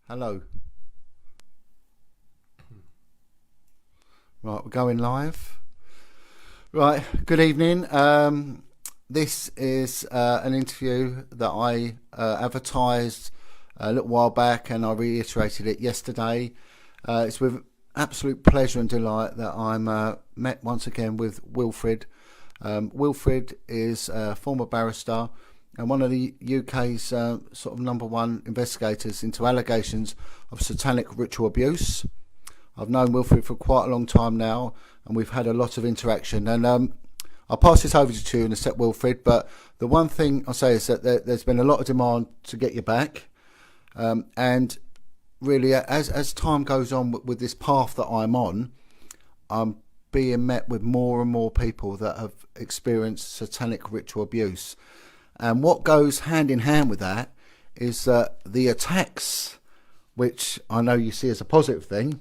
Hello. Right, we're going live. Right, good evening. This is an interview that I advertised a little while back, and I reiterated it yesterday. It's with absolute pleasure and delight that I'm met once again with Wilfred. Wilfred is a former barrister and one of the UK's sort of number one investigators into allegations of satanic ritual abuse. I've known Wilfred for quite a long time now, and we've had a lot of interaction. And I'll pass this over to you in a sec, Wilfred, but the one thing I'll say is that there's been a lot of demand to get you back. And really, as time goes on with this path that I'm on, I'm being met with more and more people that have experienced satanic ritual abuse. And what goes hand in hand with that is that the attacks, which I know you see as a positive thing,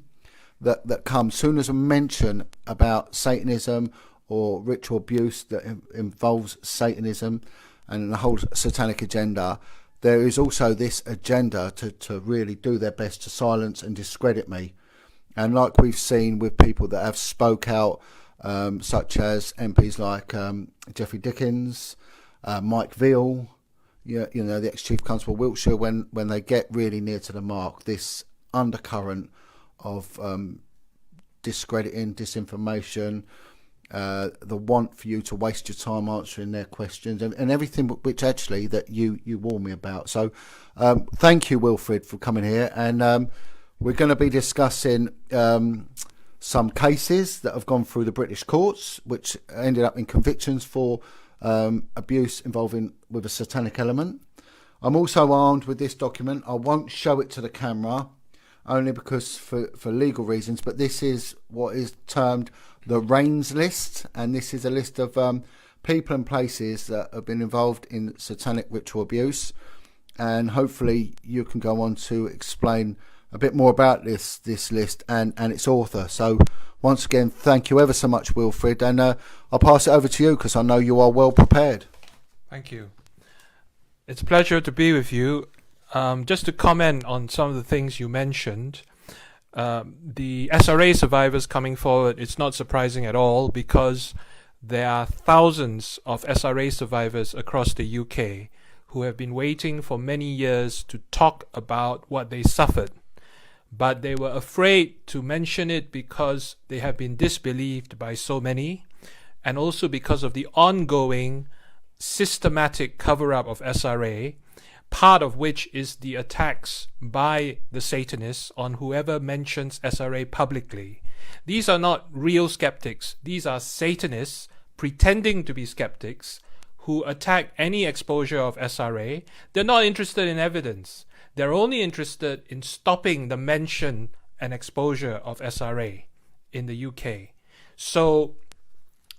that come soon as a mention about Satanism or ritual abuse that involves Satanism and the whole satanic agenda, there is also this agenda to really do their best to silence and discredit me. And like we've seen with people that have spoke out, such as MPs like Geoffrey Dickens, Mike Veal, you know, the ex-Chief Constable of Wiltshire, when they get really near to the mark, this undercurrent of discrediting, disinformation, the want for you to waste your time answering their questions, and everything which actually that you warn me about. So thank you, Wilfred, for coming here, and we're going to be discussing some cases that have gone through the British courts, which ended up in convictions for abuse involving with a satanic element. I'm also armed with this document. I won't show it to the camera, only because for legal reasons, but this is what is termed the RAINS list, and this is a list of people and places that have been involved in satanic ritual abuse, and hopefully you can go on to explain a bit more about this list and its author. So once again, thank you ever so much, Wilfred, and I'll pass it over to you because I know you are well prepared. Thank you. It's a pleasure to be with you. Just to comment on some of the things you mentioned, the SRA survivors coming forward, it's not surprising at all because there are thousands of SRA survivors across the UK who have been waiting for many years to talk about what they suffered. But they were afraid to mention it because they have been disbelieved by so many, and also because of the ongoing systematic cover-up of SRA, part of which is the attacks by the Satanists on whoever mentions SRA publicly. These are not real skeptics. These are Satanists pretending to be skeptics who attack any exposure of SRA. They're not interested in evidence. They're only interested in stopping the mention and exposure of SRA in the UK. So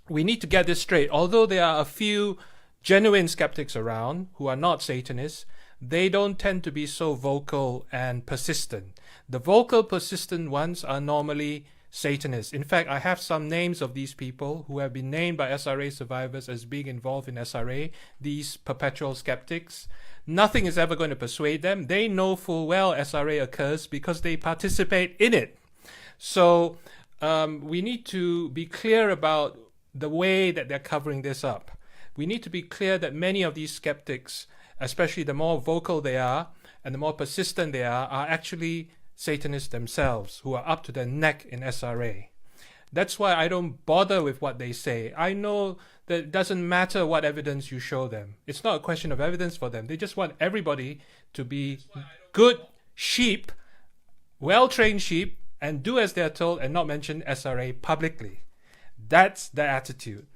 we need to get this straight. Although there are a few genuine skeptics around who are not Satanists, they don't tend to be so vocal and persistent. The vocal, persistent ones are normally Satanists. In fact, I have some names of these people who have been named by SRA survivors as being involved in SRA, these perpetual skeptics. Nothing is ever going to persuade them. They know full well SRA occurs because they participate in it. So we need to be clear about the way that they're covering this up. We need to be clear that many of these skeptics, especially the more vocal they are and the more persistent they are actually Satanists themselves who are up to their neck in SRA. That's why I don't bother with what they say. I know that it doesn't matter what evidence you show them. It's not a question of evidence for them. They just want everybody to be good sheep, well-trained sheep, and do as they're told and not mention SRA publicly. That's the attitude.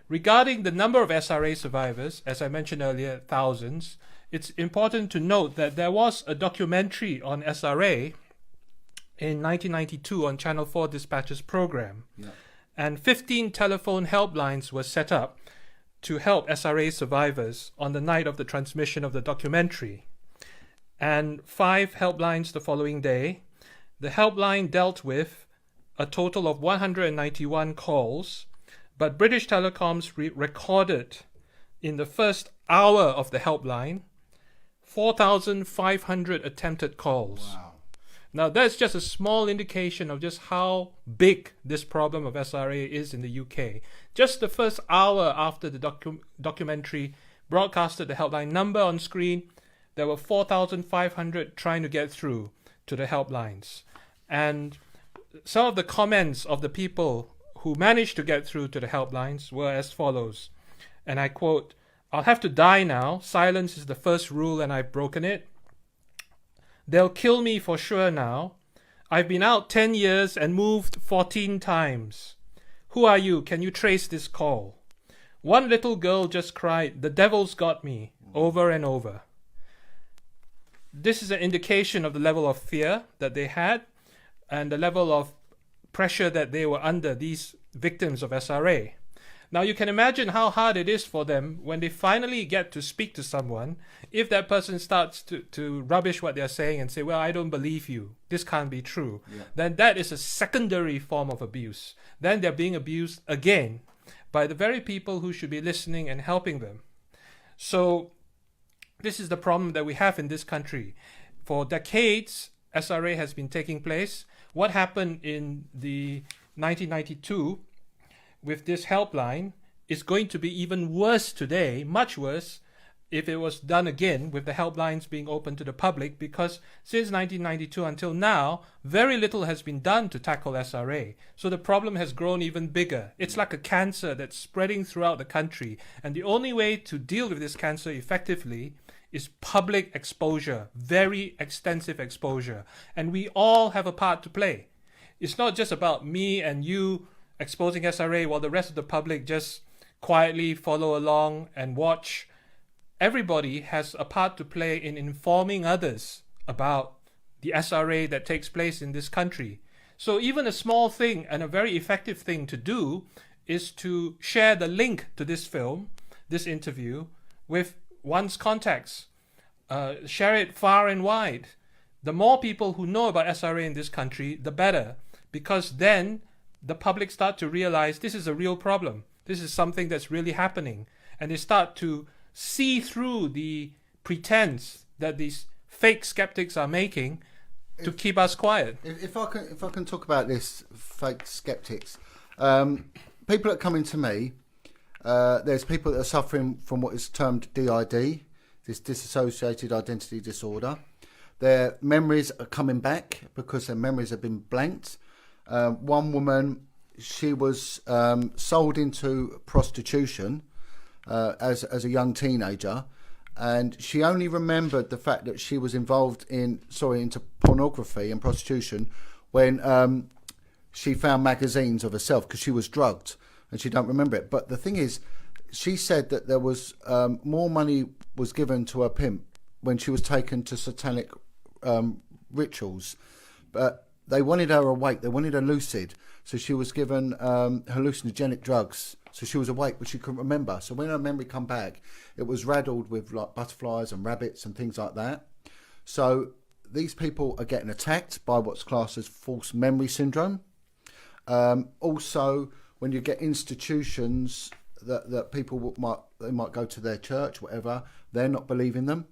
Regarding the number of SRA survivors, as I mentioned earlier, thousands, it's important to note that there was a documentary on SRA in 1992 on Channel 4 Dispatches program. Yeah. And 15 telephone helplines were set up to help SRA survivors on the night of the transmission of the documentary. And 5 helplines the following day. The helpline dealt with a total of 191 calls, but British Telecoms recorded in the first hour of the helpline 4,500 attempted calls. Wow. Now, that's just a small indication of just how big this problem of SRA is in the UK. Just the first hour after the documentary broadcasted the helpline number on screen, there were 4,500 trying to get through to the helplines. And some of the comments of the people who managed to get through to the helplines were as follows, and I quote, "I'll have to die now. Silence is the first rule and I've broken it. They'll kill me for sure now. I've been out 10 years and moved 14 times. Who are you? Can you trace this call?" One little girl just cried, "The devil's got me," over and over. This is an indication of the level of fear that they had and the level of pressure that they were under, these victims of SRA. Now you can imagine how hard it is for them when they finally get to speak to someone. If that person starts to rubbish what they're saying and say, "Well, I don't believe you, this can't be true," then that is a secondary form of abuse. Then they're being abused again by the very people who should be listening and helping them. So this is the problem that we have in this country. For decades, SRA has been taking place. What happened in the 1992 with this helpline is going to be even worse today, much worse, if it was done again with the helplines being open to the public, because since 1992 until now, very little has been done to tackle SRA. So the problem has grown even bigger. It's like a cancer that's spreading throughout the country. And the only way to deal with this cancer effectively is public exposure, very extensive exposure. And we all have a part to play. It's not just about me and you exposing SRA while the rest of the public just quietly follow along and watch. Everybody has a part to play in informing others about the SRA that takes place in this country. So even a small thing and a very effective thing to do is to share the link to this film, this interview, with one's contacts. Share it far and wide. The more people who know about SRA in this country, the better, because then the public start to realize this is a real problem. This is something that's really happening. And they start to see through the pretense that these fake skeptics are making to keep us quiet. If I can talk about this fake skeptics, people that come into me, there's people that are suffering from what is termed DID, this dissociated identity disorder. Their memories are coming back because their memories have been blanked. One woman, she was sold into prostitution as a young teenager, and she only remembered the fact that she was involved into pornography and prostitution when she found magazines of herself, because she was drugged and she don't remember it. But the thing is, she said that there was more money was given to her pimp when she was taken to satanic rituals, but they wanted her awake, they wanted her lucid, so she was given hallucinogenic drugs, so she was awake but she couldn't remember. So when her memory come back, it was raddled with like butterflies and rabbits and things like that. So these people are getting attacked by what's classed as false memory syndrome. Also, when you get institutions that people might go to their church, whatever, they're not believing them.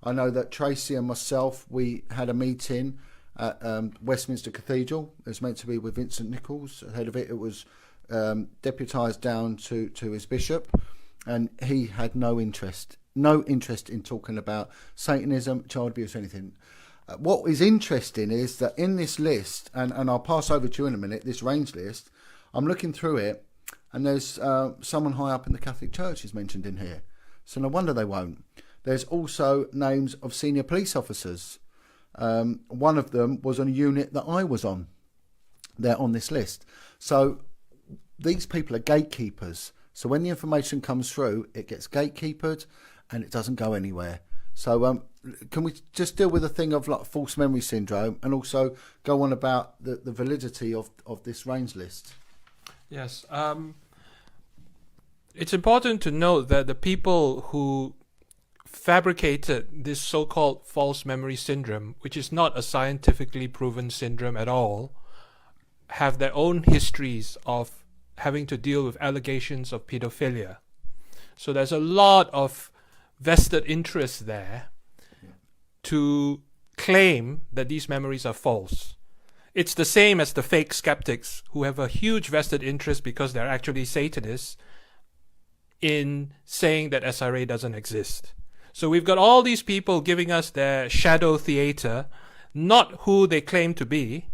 I know that Tracy and myself, we had a meeting at Westminster Cathedral. It was meant to be with Vincent Nichols. Ahead of it, it was deputised down to his bishop, and he had no interest in talking about Satanism, child abuse, anything. What is interesting is that in this list, and I'll pass over to you in a minute, this range list, I'm looking through it, and there's someone high up in the Catholic Church is mentioned in here. So no wonder they won't. There's also names of senior police officers. One of them was on a unit that I was on. They're on this list. So these people are gatekeepers. So when the information comes through, it gets gatekeepered and it doesn't go anywhere. So can we just deal with the thing of like false memory syndrome, and also go on about the validity of this range list? Yes. It's important to note that the people who fabricated this so-called false memory syndrome, which is not a scientifically proven syndrome at all, have their own histories of having to deal with allegations of pedophilia. So there's a lot of vested interest there. Yeah. to claim that these memories are false. It's the same as the fake skeptics who have a huge vested interest because they're actually Satanists in saying that SRA doesn't exist. So we've got all these people giving us their shadow theater, not who they claim to be,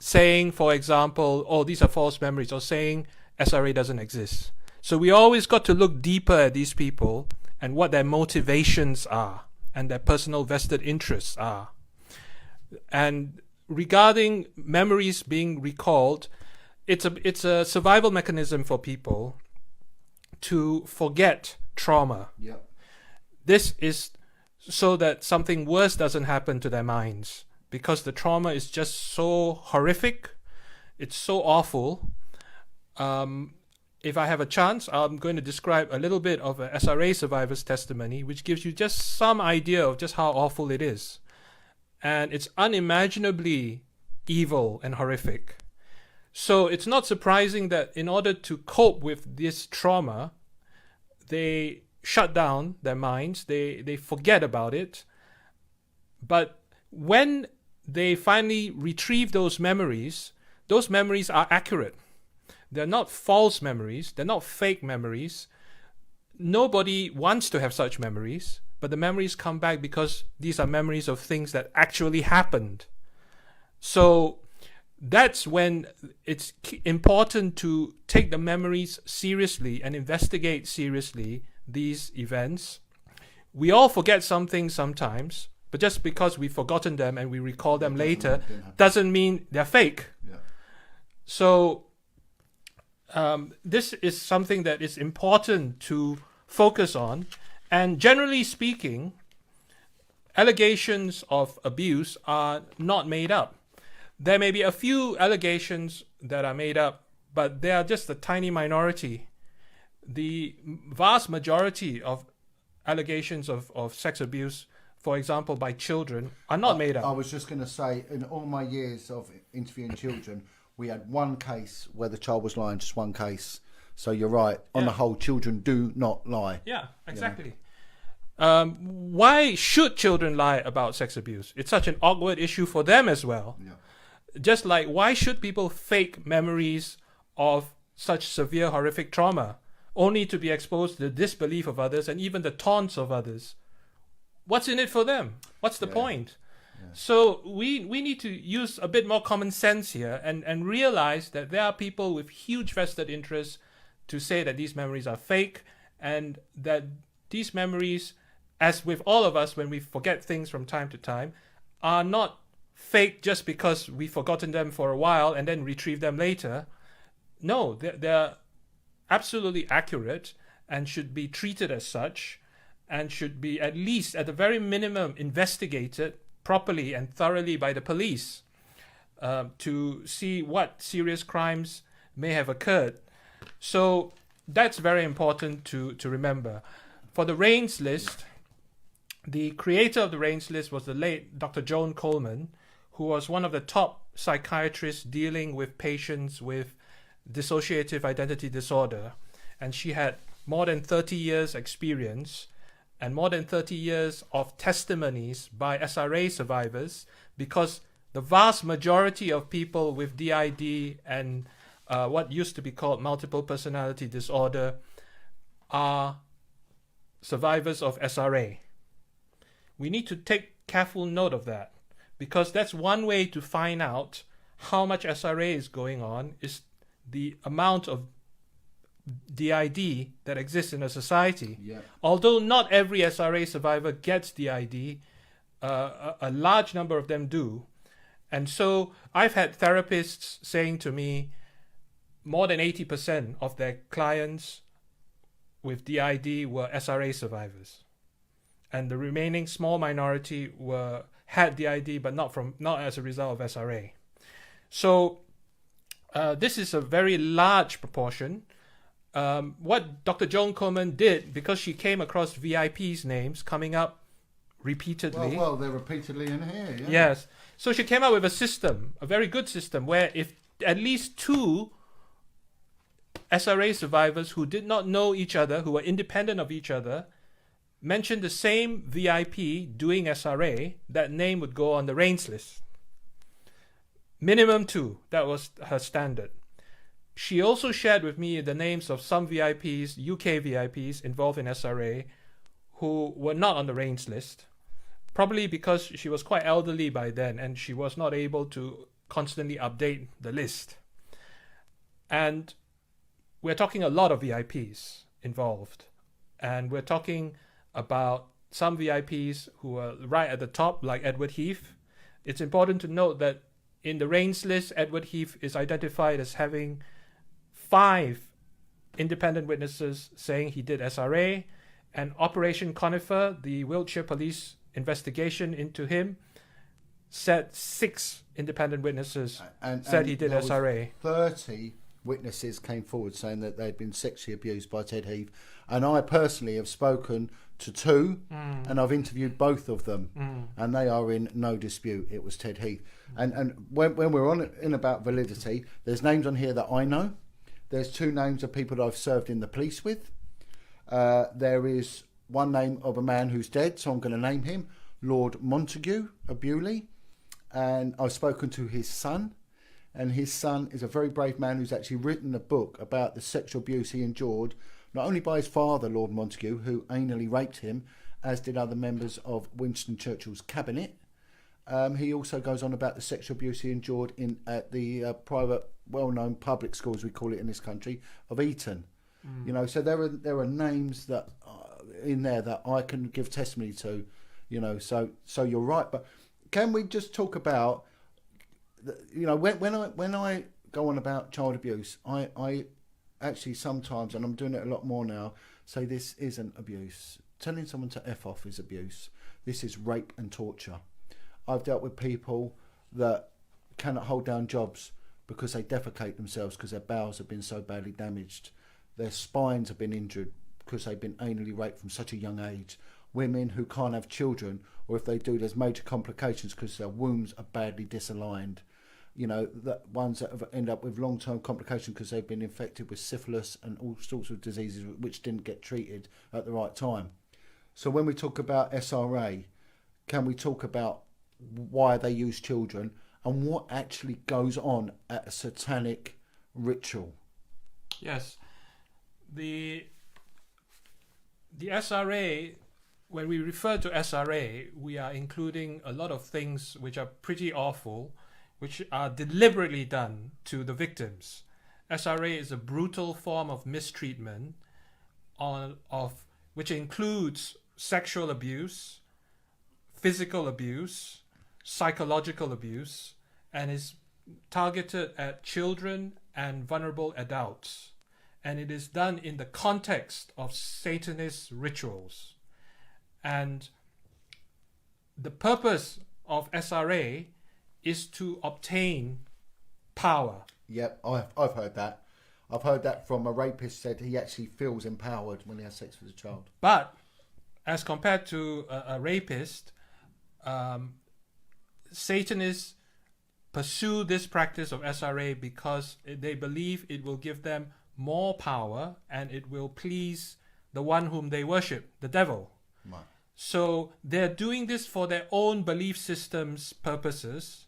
saying, for example, oh, these are false memories, or saying SRA doesn't exist. So we always got to look deeper at these people and what their motivations are and their personal vested interests are. And regarding memories being recalled, it's a survival mechanism for people to forget trauma. Yep. This is so that something worse doesn't happen to their minds, because the trauma is just so horrific, it's so awful. If I have a chance, I'm going to describe a little bit of a SRA survivor's testimony, which gives you just some idea of just how awful it is. And it's unimaginably evil and horrific. So it's not surprising that in order to cope with this trauma, they shut down their minds, they forget about it. But when they finally retrieve those memories are accurate. They're not false memories, they're not fake memories. Nobody wants to have such memories, but the memories come back because these are memories of things that actually happened. So that's when it's important to take the memories seriously and investigate seriously these events. We all forget something sometimes, but just because we've forgotten them and we recall them later doesn't mean they're fake. Yeah. So this is something that is important to focus on. And generally speaking, allegations of abuse are not made up. There may be a few allegations that are made up, but they are just a tiny minority. The vast majority of allegations of sex abuse, for example, by children, are not made up. I was just going to say, in all my years of interviewing children, we had one case where the child was lying, just one case. So you're right. On the whole, children do not lie. Yeah, exactly. Why should children lie about sex abuse? It's such an awkward issue for them as well. Yeah. Just like, why should people fake memories of such severe, horrific trauma, only to be exposed to the disbelief of others and even the taunts of others? What's in it for them? What's the point? Yeah. So we need to use a bit more common sense here and realize that there are people with huge vested interests to say that these memories are fake, and that these memories, as with all of us when we forget things from time to time, are not fake just because we've forgotten them for a while and then retrieve them later. No, they're absolutely accurate and should be treated as such, and should be, at least at the very minimum, investigated properly and thoroughly by the police to see what serious crimes may have occurred. So that's very important to remember. For the Raines list, the creator of the Raines list was the late Dr. Joan Coleman, who was one of the top psychiatrists dealing with patients with dissociative identity disorder. And she had more than 30 years experience and more than 30 years of testimonies by SRA survivors, because the vast majority of people with DID and what used to be called multiple personality disorder are survivors of SRA. We need to take careful note of that, because that's one way to find out how much SRA is going on, is the amount of DID that exists in a society. Yeah. Although not every SRA survivor gets DID, a large number of them do. And so I've had therapists saying to me more than 80% of their clients with DID were SRA survivors. And the remaining small minority had DID, but not as a result of SRA. So this is a very large proportion. What Dr. Joan Coleman did, because she came across VIPs' names coming up repeatedly. Well, they're repeatedly in here. Yeah. Yes. So she came up with a system, a very good system, where if at least 2 SRA survivors who did not know each other, who were independent of each other, mentioned the same VIP doing SRA, that name would go on the reigns list. Minimum 2, that was her standard. She also shared with me the names of some VIPs, UK VIPs involved in SRA, who were not on the reigns list, probably because she was quite elderly by then and she was not able to constantly update the list. And we're talking a lot of VIPs involved. And we're talking about some VIPs who are right at the top, like Edward Heath. It's important to note that in the reigns list, Edward Heath is identified as having 5 independent witnesses saying he did SRA, and Operation Conifer, the Wiltshire police investigation into him, said 6 independent witnesses said he did SRA. 30 witnesses came forward saying that they'd been sexually abused by Ted Heath, and I personally have spoken to 2 and I've interviewed both of them, and they are in no dispute it was Ted Heath. And when we're on in about validity, there's names on here that I know. There's 2 names of people that I've served in the police with. There is one name of a man who's dead, so I'm going to name him, Lord Montague of Bewley, and I've spoken to his son, and his son is a very brave man who's actually written a book about the sexual abuse he endured, not only by his father, Lord Montague, who anally raped him, as did other members of Winston Churchill's cabinet. He also goes on about the sexual abuse he endured at the private, well-known public schools, we call it in this country, of Eton. You know, so there are names that in there that I can give testimony to. You know, so you're right. But can we just talk about, you know, when I go on about child abuse, I actually sometimes, and I'm doing it a lot more now, say this isn't abuse. Telling someone to F off is abuse. This is rape and torture. I've dealt with people that cannot hold down jobs because they defecate themselves because their bowels have been so badly damaged. Their spines have been injured because they've been anally raped from such a young age. Women who can't have children, or if they do, there's major complications because their wombs are badly disaligned. You know, the ones that have end up with long-term complications because they've been infected with syphilis and all sorts of diseases which didn't get treated at the right time. So when we talk about SRA, can we talk about why they use children and what actually goes on at a satanic ritual? Yes. The SRA, when we refer to SRA, we are including a lot of things which are pretty awful, which are deliberately done to the victims. SRA is a brutal form of mistreatment which includes sexual abuse, physical abuse, psychological abuse, and is targeted at children and vulnerable adults. And it is done in the context of Satanist rituals. And the purpose of SRA is to obtain power. Yep, I've heard that. I've heard that from a rapist said he actually feels empowered when he has sex with a child. But as compared to a rapist, Satanists pursue this practice of SRA because they believe it will give them more power and it will please the one whom they worship, the devil. Right. So they're doing this for their own belief system's purposes,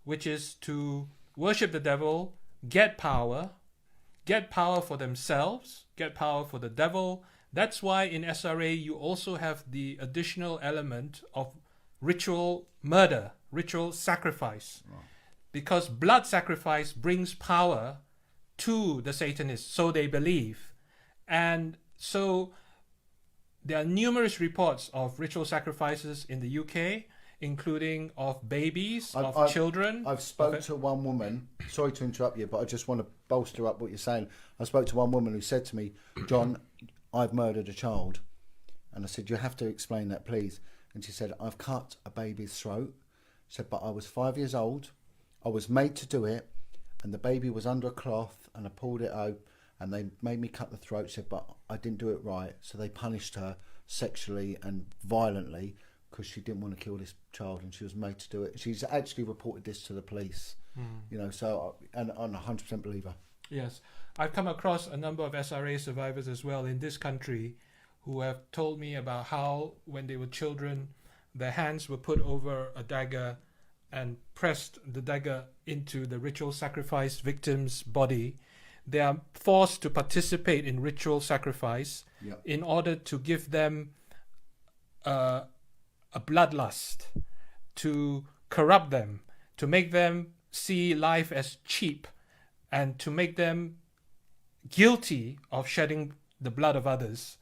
which is to worship the devil, get power for themselves, get power for the devil. That's why in SRA you also have the additional element of ritual murder, ritual sacrifice. Right. Because blood sacrifice brings power to the Satanists, so they believe. And so there are numerous reports of ritual sacrifices in the UK, including of babies, of children. I've spoken to one woman, sorry to interrupt you, but I just want to bolster up what you're saying. I spoke to one woman who said to me, John, I've murdered a child. And I said, you have to explain that, please. And she said, I've cut a baby's throat. She said, but I was 5 years old. I was made to do it. And the baby was under a cloth and I pulled it out and they made me cut the throat. She said, but I didn't do it right. So they punished her sexually and violently because she didn't want to kill this child and she was made to do it. She's actually reported this to the police, you know, so, and I'm a 100% believer. Yes. I've come across a number of SRA survivors as well in this country who have told me about how when they were children, their hands were put over a dagger and pressed the dagger into the ritual sacrifice victim's body. They are forced to participate in ritual sacrifice in order to give them a bloodlust, to corrupt them, to make them see life as cheap, and to make them guilty of shedding the blood of others.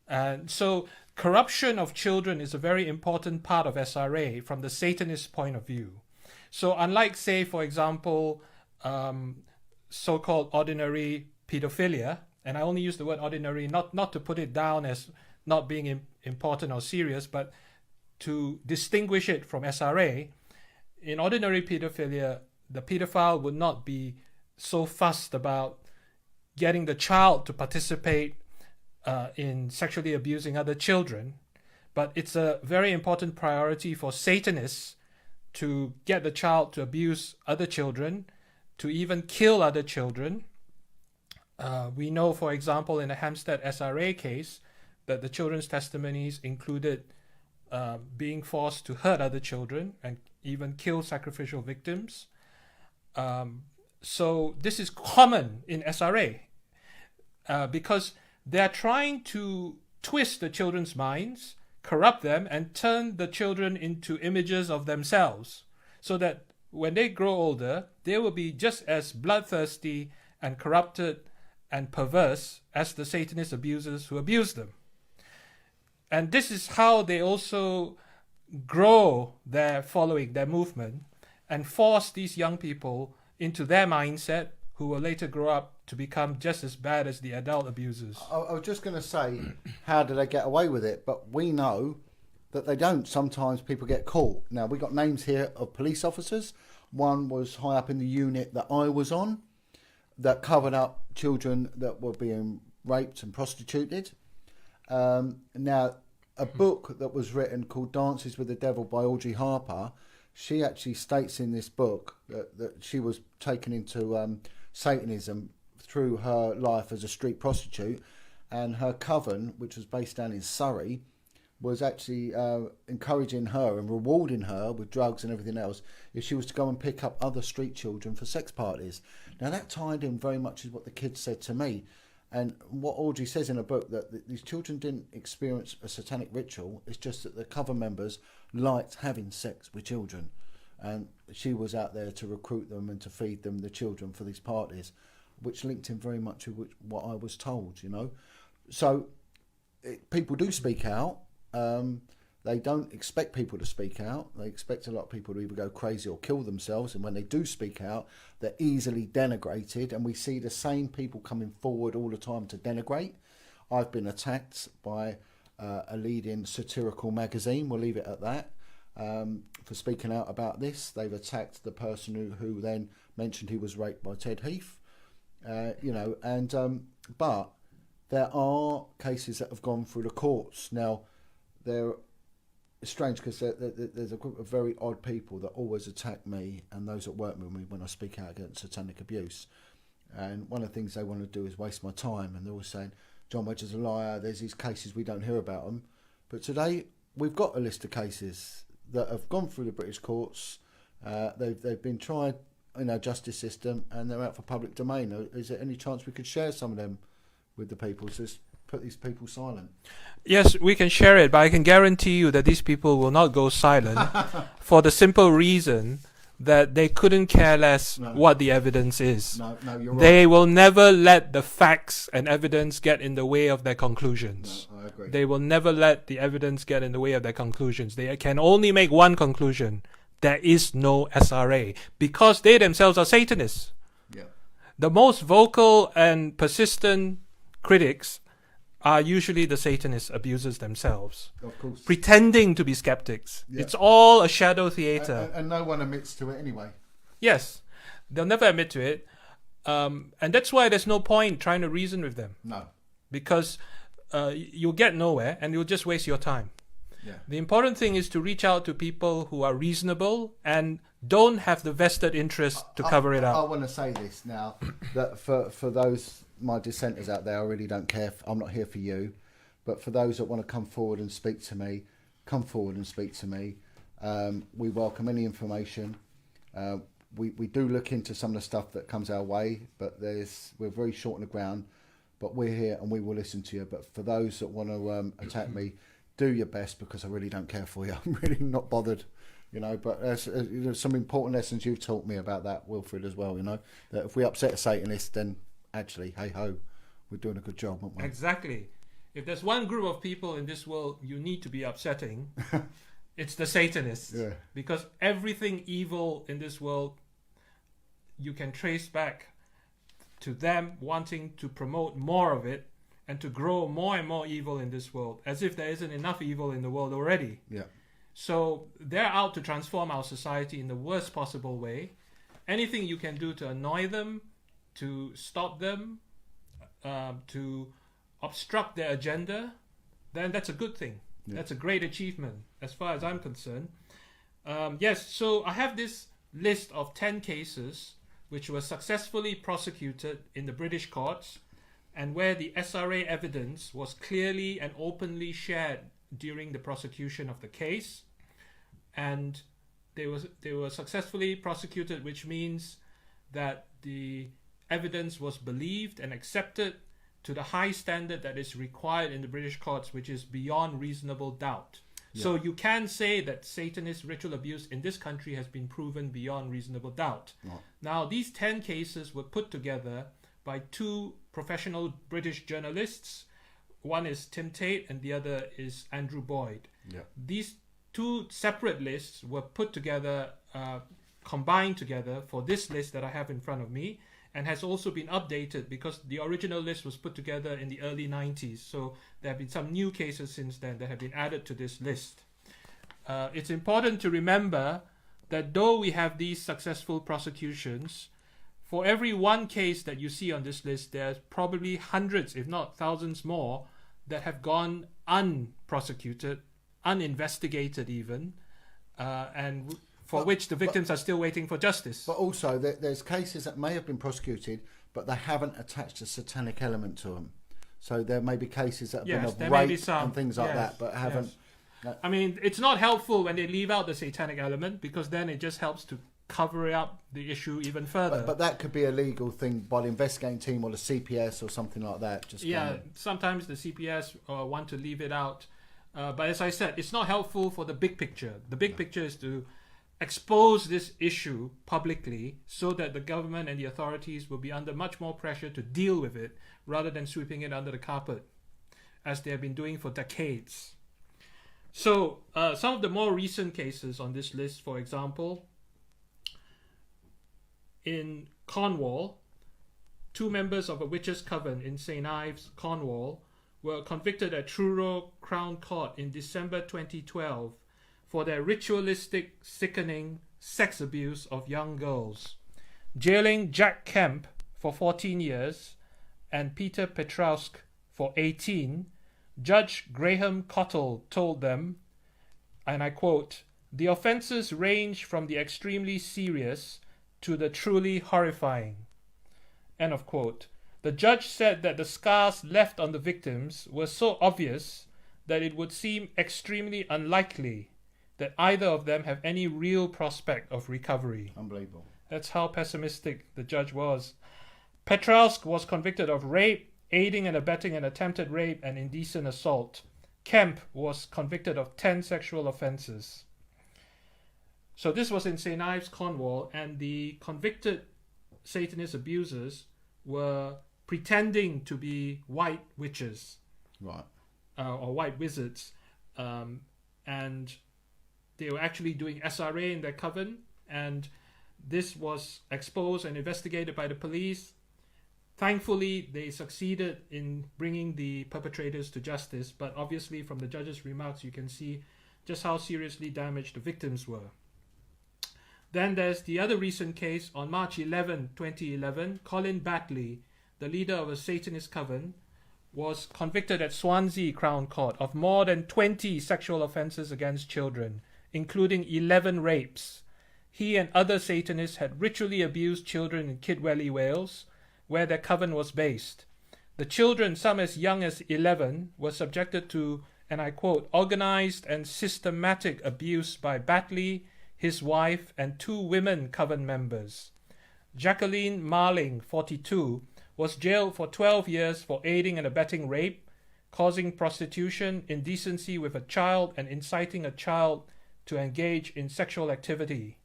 And so corruption of children is a very important part of SRA from the Satanist point of view. So unlike, say, for example, so-called ordinary pedophilia, and I only use the word ordinary not to put it down as not being important or serious, but to distinguish it from SRA. In ordinary pedophilia, the pedophile would not be so fussed about getting the child to participate in sexually abusing other children, but it's a very important priority for Satanists to get the child to abuse other children, to even kill other children. We know, for example, in the Hampstead SRA case, that the children's testimonies included being forced to hurt other children and even kill sacrificial victims. So this is common in SRA because they're trying to twist the children's minds, corrupt them, and turn the children into images of themselves, so that when they grow older, they will be just as bloodthirsty and corrupted and perverse as the Satanist abusers who abuse them. And this is how they also grow their following, their movement, and force these young people into their mindset, who will later grow up to become just as bad as the adult abusers. I was just going to say, how do they get away with it? But we know that they don't. Sometimes people get caught. Now, we got names here of police officers. One was high up in the unit that I was on that covered up children that were being raped and prostituted. Now, a book that was written called Dances with the Devil by Audrey Harper, she actually states in this book that she was taken into Satanism through her life as a street prostitute, and her coven, which was based down in Surrey, was actually encouraging her and rewarding her with drugs and everything else if she was to go and pick up other street children for sex parties. Now that tied in very much with what the kids said to me, and what Audrey says in her book, that these children didn't experience a satanic ritual. It's just that the coven members liked having sex with children, and she was out there to recruit them and to feed them the children for these parties, which linked in very much with what I was told, you know. So people do speak out. They don't expect people to speak out. They expect a lot of people to either go crazy or kill themselves, and when they do speak out, they're easily denigrated, and we see the same people coming forward all the time to denigrate. I've been attacked by a leading satirical magazine, we'll leave it at that, for speaking out about this. They've attacked the person who then mentioned he was raped by Ted Heath, but there are cases that have gone through the courts. Now, it's strange because there's a group of very odd people that always attack me and those that work with me when I speak out against satanic abuse. And one of the things they want to do is waste my time, and they're always saying, Jon Wedger's a liar, there's these cases, we don't hear about them. But today, we've got a list of cases that have gone through the British courts. They've been tried in our justice system, and they're out for public domain. Is there any chance we could share some of them with the people, so just put these people silent? Yes, we can share it, but I can guarantee you that these people will not go silent for the simple reason that they couldn't care less what the evidence is. No, you're right. They will never let the facts and evidence get in the way of their conclusions. No, I agree. They will never let the evidence get in the way of their conclusions. They can only make one conclusion: there is no SRA, because they themselves are Satanists. Yeah. The most vocal and persistent critics are usually the Satanist abusers themselves, Of course. pretending to be skeptics. Yeah. It's all a shadow theater. And no one admits to it anyway. Yes, they'll never admit to it. And that's why there's no point trying to reason with them. No. Because you'll get nowhere and you'll just waste your time. Yeah. The important thing is to reach out to people who are reasonable and don't have the vested interest to cover it I up. want to say this now, that for those, my dissenters out there, I really don't care. I'm not here for you. But for those that want to come forward and speak to me, come forward and speak to me. We welcome any information. We do look into some of the stuff that comes our way, but we're very short on the ground. But we're here and we will listen to you. But for those that want to attack me, do your best, because I really don't care for you. I'm really not bothered, But there's some important lessons you've taught me about that, Wilfred, as well. That if we upset a Satanist, then actually, hey ho, we're doing a good job, aren't we? Exactly. If there's one group of people in this world you need to be upsetting, it's the Satanists. Yeah. Because everything evil in this world, you can trace back to them wanting to promote more of it and to grow more and more evil in this world, as if there isn't enough evil in the world already. Yeah. So they're out to transform our society in the worst possible way. Anything you can do to annoy them, to stop them, to obstruct their agenda, then that's a good thing. Yeah. That's a great achievement as far as I'm concerned. Yes, so I have this list of 10 cases which were successfully prosecuted in the British courts, and where the SRA evidence was clearly and openly shared during the prosecution of the case. And they were successfully prosecuted, which means that the evidence was believed and accepted to the high standard that is required in the British courts, which is beyond reasonable doubt. Yeah. So you can say that Satanist ritual abuse in this country has been proven beyond reasonable doubt. Right. Now, these 10 cases were put together by two professional British journalists. One is Tim Tate and the other is Andrew Boyd. Yeah. These two separate lists were put together, combined together for this list that I have in front of me, and has also been updated because the original list was put together in the early 90s. So there have been some new cases since then that have been added to this list. It's important to remember that though we have these successful prosecutions, for every one case that you see on this list, there's probably hundreds, if not thousands more, that have gone unprosecuted, uninvestigated even, and for which the victims are still waiting for justice. But also, there's cases that may have been prosecuted, but they haven't attached a satanic element to them. So there may be cases that have been of rape and things like that, but haven't... Yes. I mean, it's not helpful when they leave out the satanic element, because then it just helps to cover up the issue even further. But that could be a legal thing by the investigating team or the CPS or something like that. Sometimes the CPS want to leave it out. But as I said, it's not helpful for the big picture. The big picture is to expose this issue publicly so that the government and the authorities will be under much more pressure to deal with it rather than sweeping it under the carpet, as they have been doing for decades. So some of the more recent cases on this list, for example, in Cornwall, two members of a witches' coven in St. Ives, Cornwall, were convicted at Truro Crown Court in December 2012 for their ritualistic, sickening sex abuse of young girls, jailing Jack Kemp for 14 years and Peter Petrowsk for 18. Judge Graham Cottle told them, and I quote, "The offences range from the extremely serious to the truly horrifying." End of quote. The judge said that the scars left on the victims were so obvious that it would seem extremely unlikely that either of them have any real prospect of recovery. Unbelievable. That's how pessimistic the judge was. Petrowsk was convicted of rape, aiding and abetting an attempted rape, and indecent assault. Kemp was convicted of 10 sexual offences. So this was in St. Ives, Cornwall, and the convicted Satanist abusers were pretending to be white witches, right, or white wizards, and they were actually doing SRA in their coven, and this was exposed and investigated by the police. Thankfully, they succeeded in bringing the perpetrators to justice, but obviously from the judge's remarks you can see just how seriously damaged the victims were. Then there's the other recent case. On March 11, 2011, Colin Batley, the leader of a Satanist coven, was convicted at Swansea Crown Court of more than 20 sexual offences against children, including 11 rapes. He and other Satanists had ritually abused children in Kidwelly, Wales, where their coven was based. The children, some as young as 11, were subjected to, and I quote, organized and systematic abuse by Batley, his wife, and 2 women coven members. Jacqueline Marling, 42, was jailed for 12 years for aiding and abetting rape, causing prostitution, indecency with a child, and inciting a child to engage in sexual activity.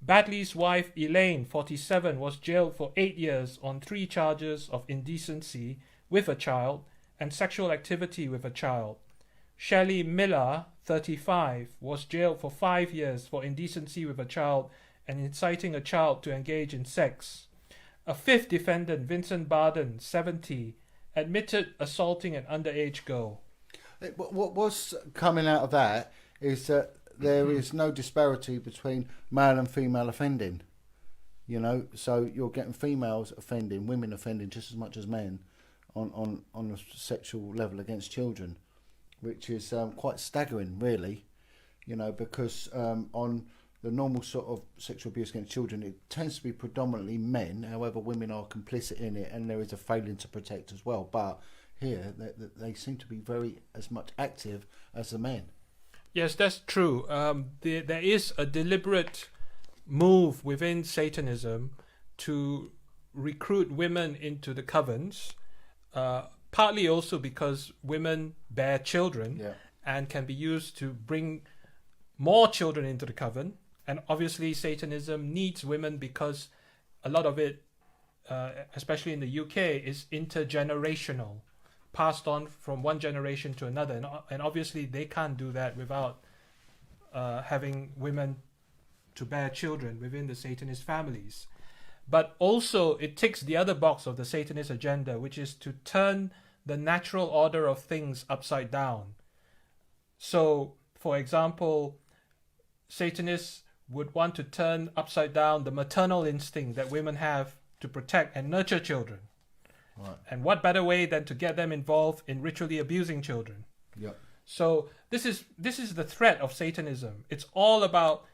Batley's wife, Elaine, 47, was jailed for 8 years on 3 charges of indecency with a child and sexual activity with a child. Shelley Miller, 35, was jailed for 5 years for indecency with a child and inciting a child to engage in sex. A 5th defendant, Vincent Barden, 70, admitted assaulting an underage girl. What was coming out of that is that there is no disparity between male and female offending. You know, so you're getting females offending, women offending just as much as men on a sexual level against children, which is quite staggering, really. You know, because on the normal sort of sexual abuse against children, it tends to be predominantly men. However, women are complicit in it, and there is a failing to protect as well. But here, they seem to be very as much active as the men. Yes, that's true. There is a deliberate move within Satanism to recruit women into the covens, partly also because women bear children and can be used to bring more children into the coven. And obviously Satanism needs women because a lot of it, especially in the UK, is intergenerational, passed on from one generation to another. And obviously they can't do that without having women to bear children within the Satanist families. But also it ticks the other box of the Satanist agenda, which is to turn the natural order of things upside down. So, for example, Satanists would want to turn upside down the maternal instinct that women have to protect and nurture children. Right. And what better way than to get them involved in ritually abusing children? Yep. So this is the threat of Satanism. It's all about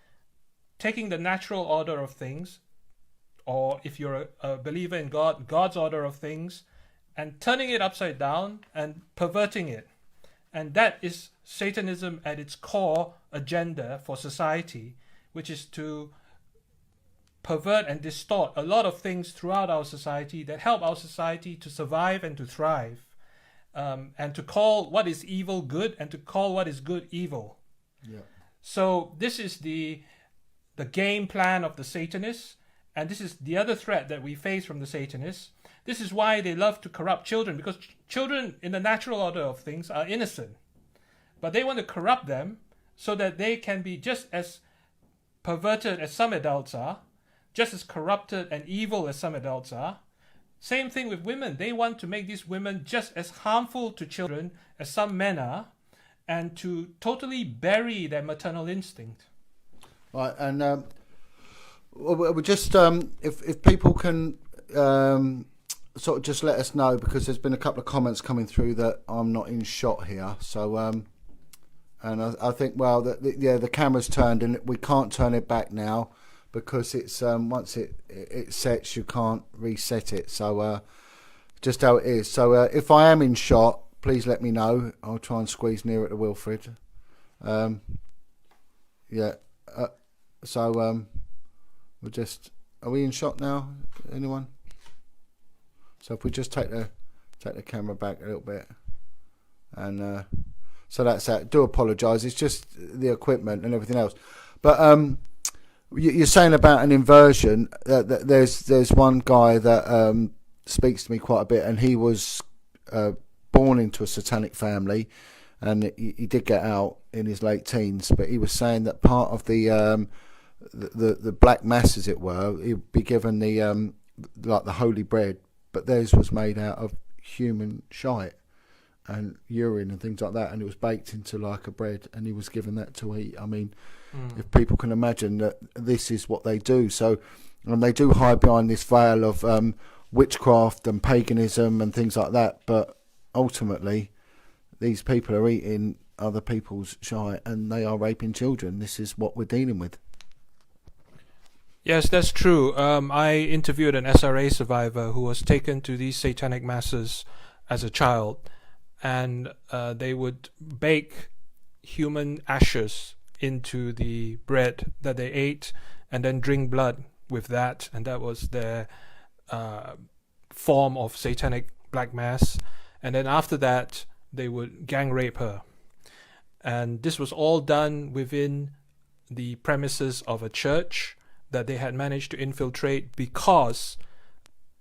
taking the natural order of things, or if you're a believer in God, God's order of things, and turning it upside down and perverting it. And that is Satanism at its core agenda for society, which is to pervert and distort a lot of things throughout our society that help our society to survive and to thrive, and to call what is evil good and to call what is good evil. Yeah. So this is the game plan of the Satanists, and this is the other threat that we face from the Satanists. This is why they love to corrupt children, because children in the natural order of things are innocent. But they want to corrupt them so that they can be just as perverted as some adults are, just as corrupted and evil as some adults are. Same thing with women. They want to make these women just as harmful to children as some men are, and to totally bury their maternal instinct. Right, and we just if people can sort of just let us know, because there's been a couple of comments coming through that I'm not in shot here. So and I think, well, the camera's turned and we can't turn it back now, because it's once it sets, you can't reset it. So just how it is. So if I am in shot, please let me know. I'll try and squeeze nearer to Wilfred. Yeah. So we'll just, are we in shot now? Anyone? So if we just take the camera back a little bit, and so that's that. Do apologise. It's just the equipment and everything else. But you're saying about an inversion. There's one guy that speaks to me quite a bit, and he was born into a satanic family, and he did get out in his late teens. But he was saying that part of the black mass, as it were, he'd be given the like the holy bread, but theirs was made out of human shite and urine and things like that, and it was baked into like a bread, and he was given that to eat. I mean, if people can imagine that this is what they do. So they do hide behind this veil of witchcraft and paganism and things like that, but ultimately these people are eating other people's shite and they are raping children. This is what we're dealing with. Yes, that's true. I interviewed an SRA survivor who was taken to these satanic masses as a child, and they would bake human ashes into the bread that they ate, and then drink blood with that, and that was their form of satanic black mass. And then after that, they would gang rape her, and this was all done within the premises of a church that they had managed to infiltrate, because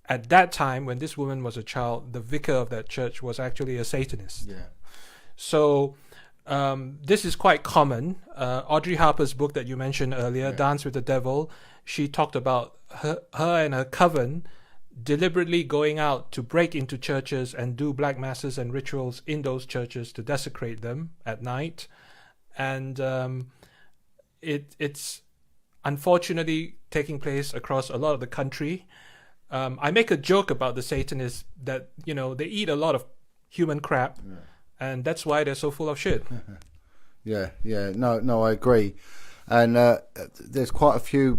at that time, when this woman was a child, the vicar of that church was actually a Satanist. Yeah. So this is quite common. Audrey Harper's book that you mentioned earlier, Dance with the Devil, she talked about her and her coven deliberately going out to break into churches and do black masses and rituals in those churches to desecrate them at night. And it's unfortunately taking place across a lot of the country. I make a joke about the Satanists that, they eat a lot of human crap, and that's why they're so full of shit. Yeah. No, I agree. And there's quite a few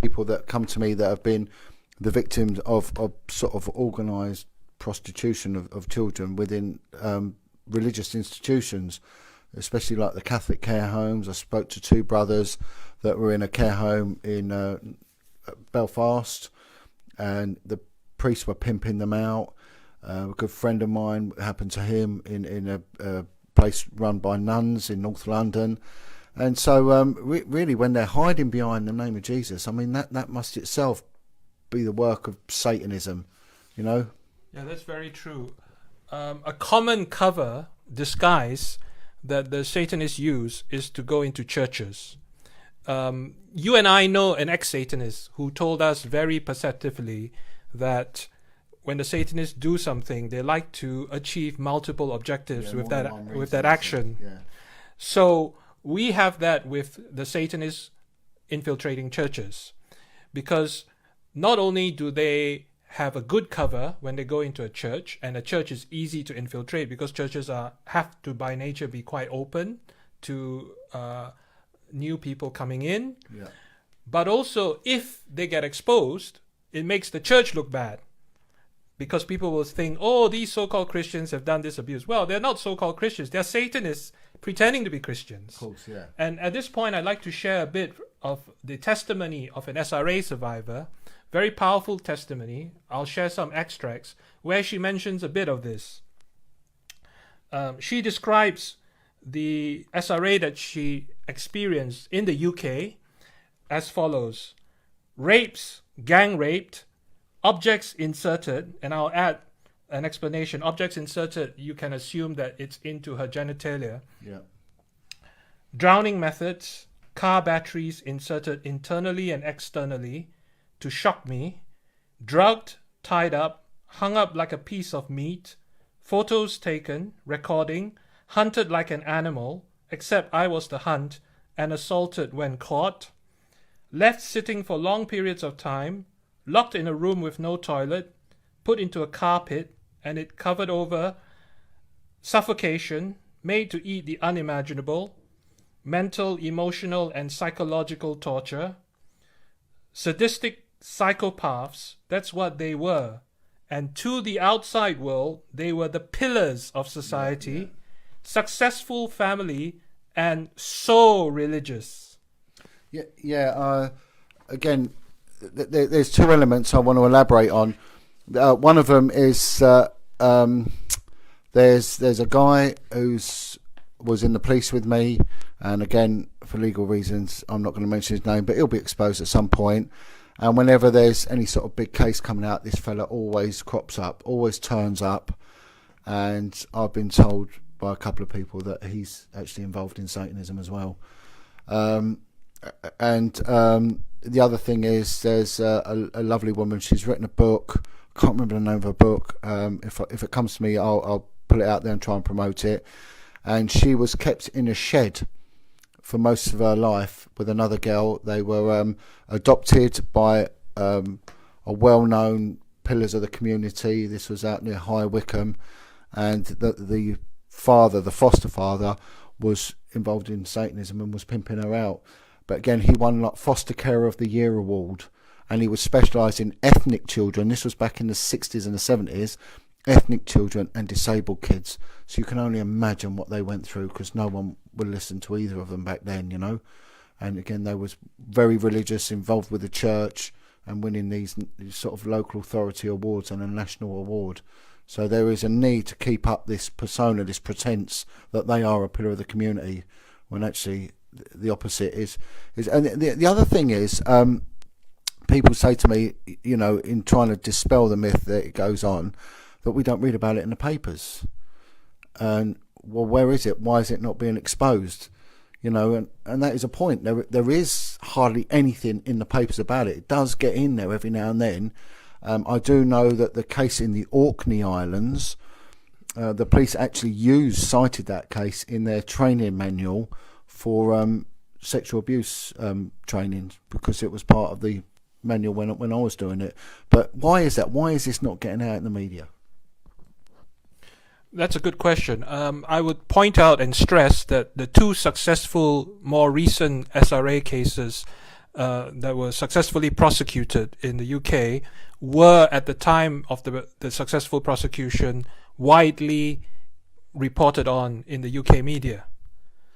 people that come to me that have been the victims of sort of organised prostitution of children within religious institutions, especially like the Catholic care homes. I spoke to two brothers that were in a care home in Belfast, and the priests were pimping them out. A good friend of mine, happened to him in a place run by nuns in North London. And so really, when they're hiding behind the name of Jesus, I mean, that must itself be the work of Satanism, Yeah, that's very true. A common cover disguise that the Satanists use is to go into churches. You and I know an ex-Satanist who told us very perceptively that when the Satanists do something, they like to achieve multiple objectives with that action. Yeah. So we have that with the Satanists infiltrating churches, because not only do they have a good cover when they go into a church, and a church is easy to infiltrate because churches have to by nature be quite open to new people coming in. Yeah. But also, if they get exposed, it makes the church look bad, because people will think, oh, these so-called Christians have done this abuse. Well, they're not so-called Christians. They're Satanists pretending to be Christians. Of course, yeah. And at this point, I'd like to share a bit of the testimony of an SRA survivor. Very powerful testimony. I'll share some extracts where she mentions a bit of this. She describes the SRA that she experienced in the UK as follows: rapes, gang raped, objects inserted, and I'll add an explanation. Objects inserted, you can assume that it's into her genitalia. Yeah. Drowning methods, car batteries inserted internally and externally to shock me, drugged, tied up, hung up like a piece of meat, photos taken, recording, hunted like an animal, except I was the hunt, and assaulted when caught, left sitting for long periods of time, locked in a room with no toilet, put into a car pit, and it covered over, suffocation, made to eat the unimaginable, mental, emotional, and psychological torture, sadistic psychopaths, that's what they were. And to the outside world, they were the pillars of society, successful family, and so religious. Again, there's two elements I want to elaborate on. One of them is there's a guy was in the police with me, and again, for legal reasons, I'm not going to mention his name, but he'll be exposed at some point. And whenever there's any sort of big case coming out, this fella always crops up, always turns up. And I've been told by a couple of people that he's actually involved in Satanism as well. The other thing is there's a lovely woman. She's written a book. I can't remember the name of her book. If it comes to me, I'll put it out there and try and promote it. And she was kept in a shed for most of her life with another girl. They were adopted by a well-known pillars of the community. This was out near High Wycombe, and the father, the foster father, was involved in Satanism and was pimping her out. But again, he won like Foster Care of the Year award, and he was specialised in ethnic children. This was back in the 60s and the 70s, ethnic children and disabled kids. So you can only imagine what they went through, because no one would listen to either of them back then, you know. And again, they was very religious, involved with the church, and winning these sort of local authority awards and a national award. So there is a need to keep up this persona, this pretense that they are a pillar of the community, when actually the opposite is. And the other thing is, people say to me, you know, in trying to dispel the myth that it goes on, that we don't read about it in the papers. And well, where is it? Why is it not being exposed? You know, and that is a point. There is hardly anything in the papers about it. It does get in there every now and then. I do know that the case in the Orkney Islands, the police actually cited that case in their training manual for sexual abuse training, because it was part of the manual when I was doing it. But why is that? Why is this not getting out in the media? That's a good question. I would point out and stress that the two successful, more recent SRA cases that were successfully prosecuted in the UK were, at the time of the successful prosecution, widely reported on in the UK media.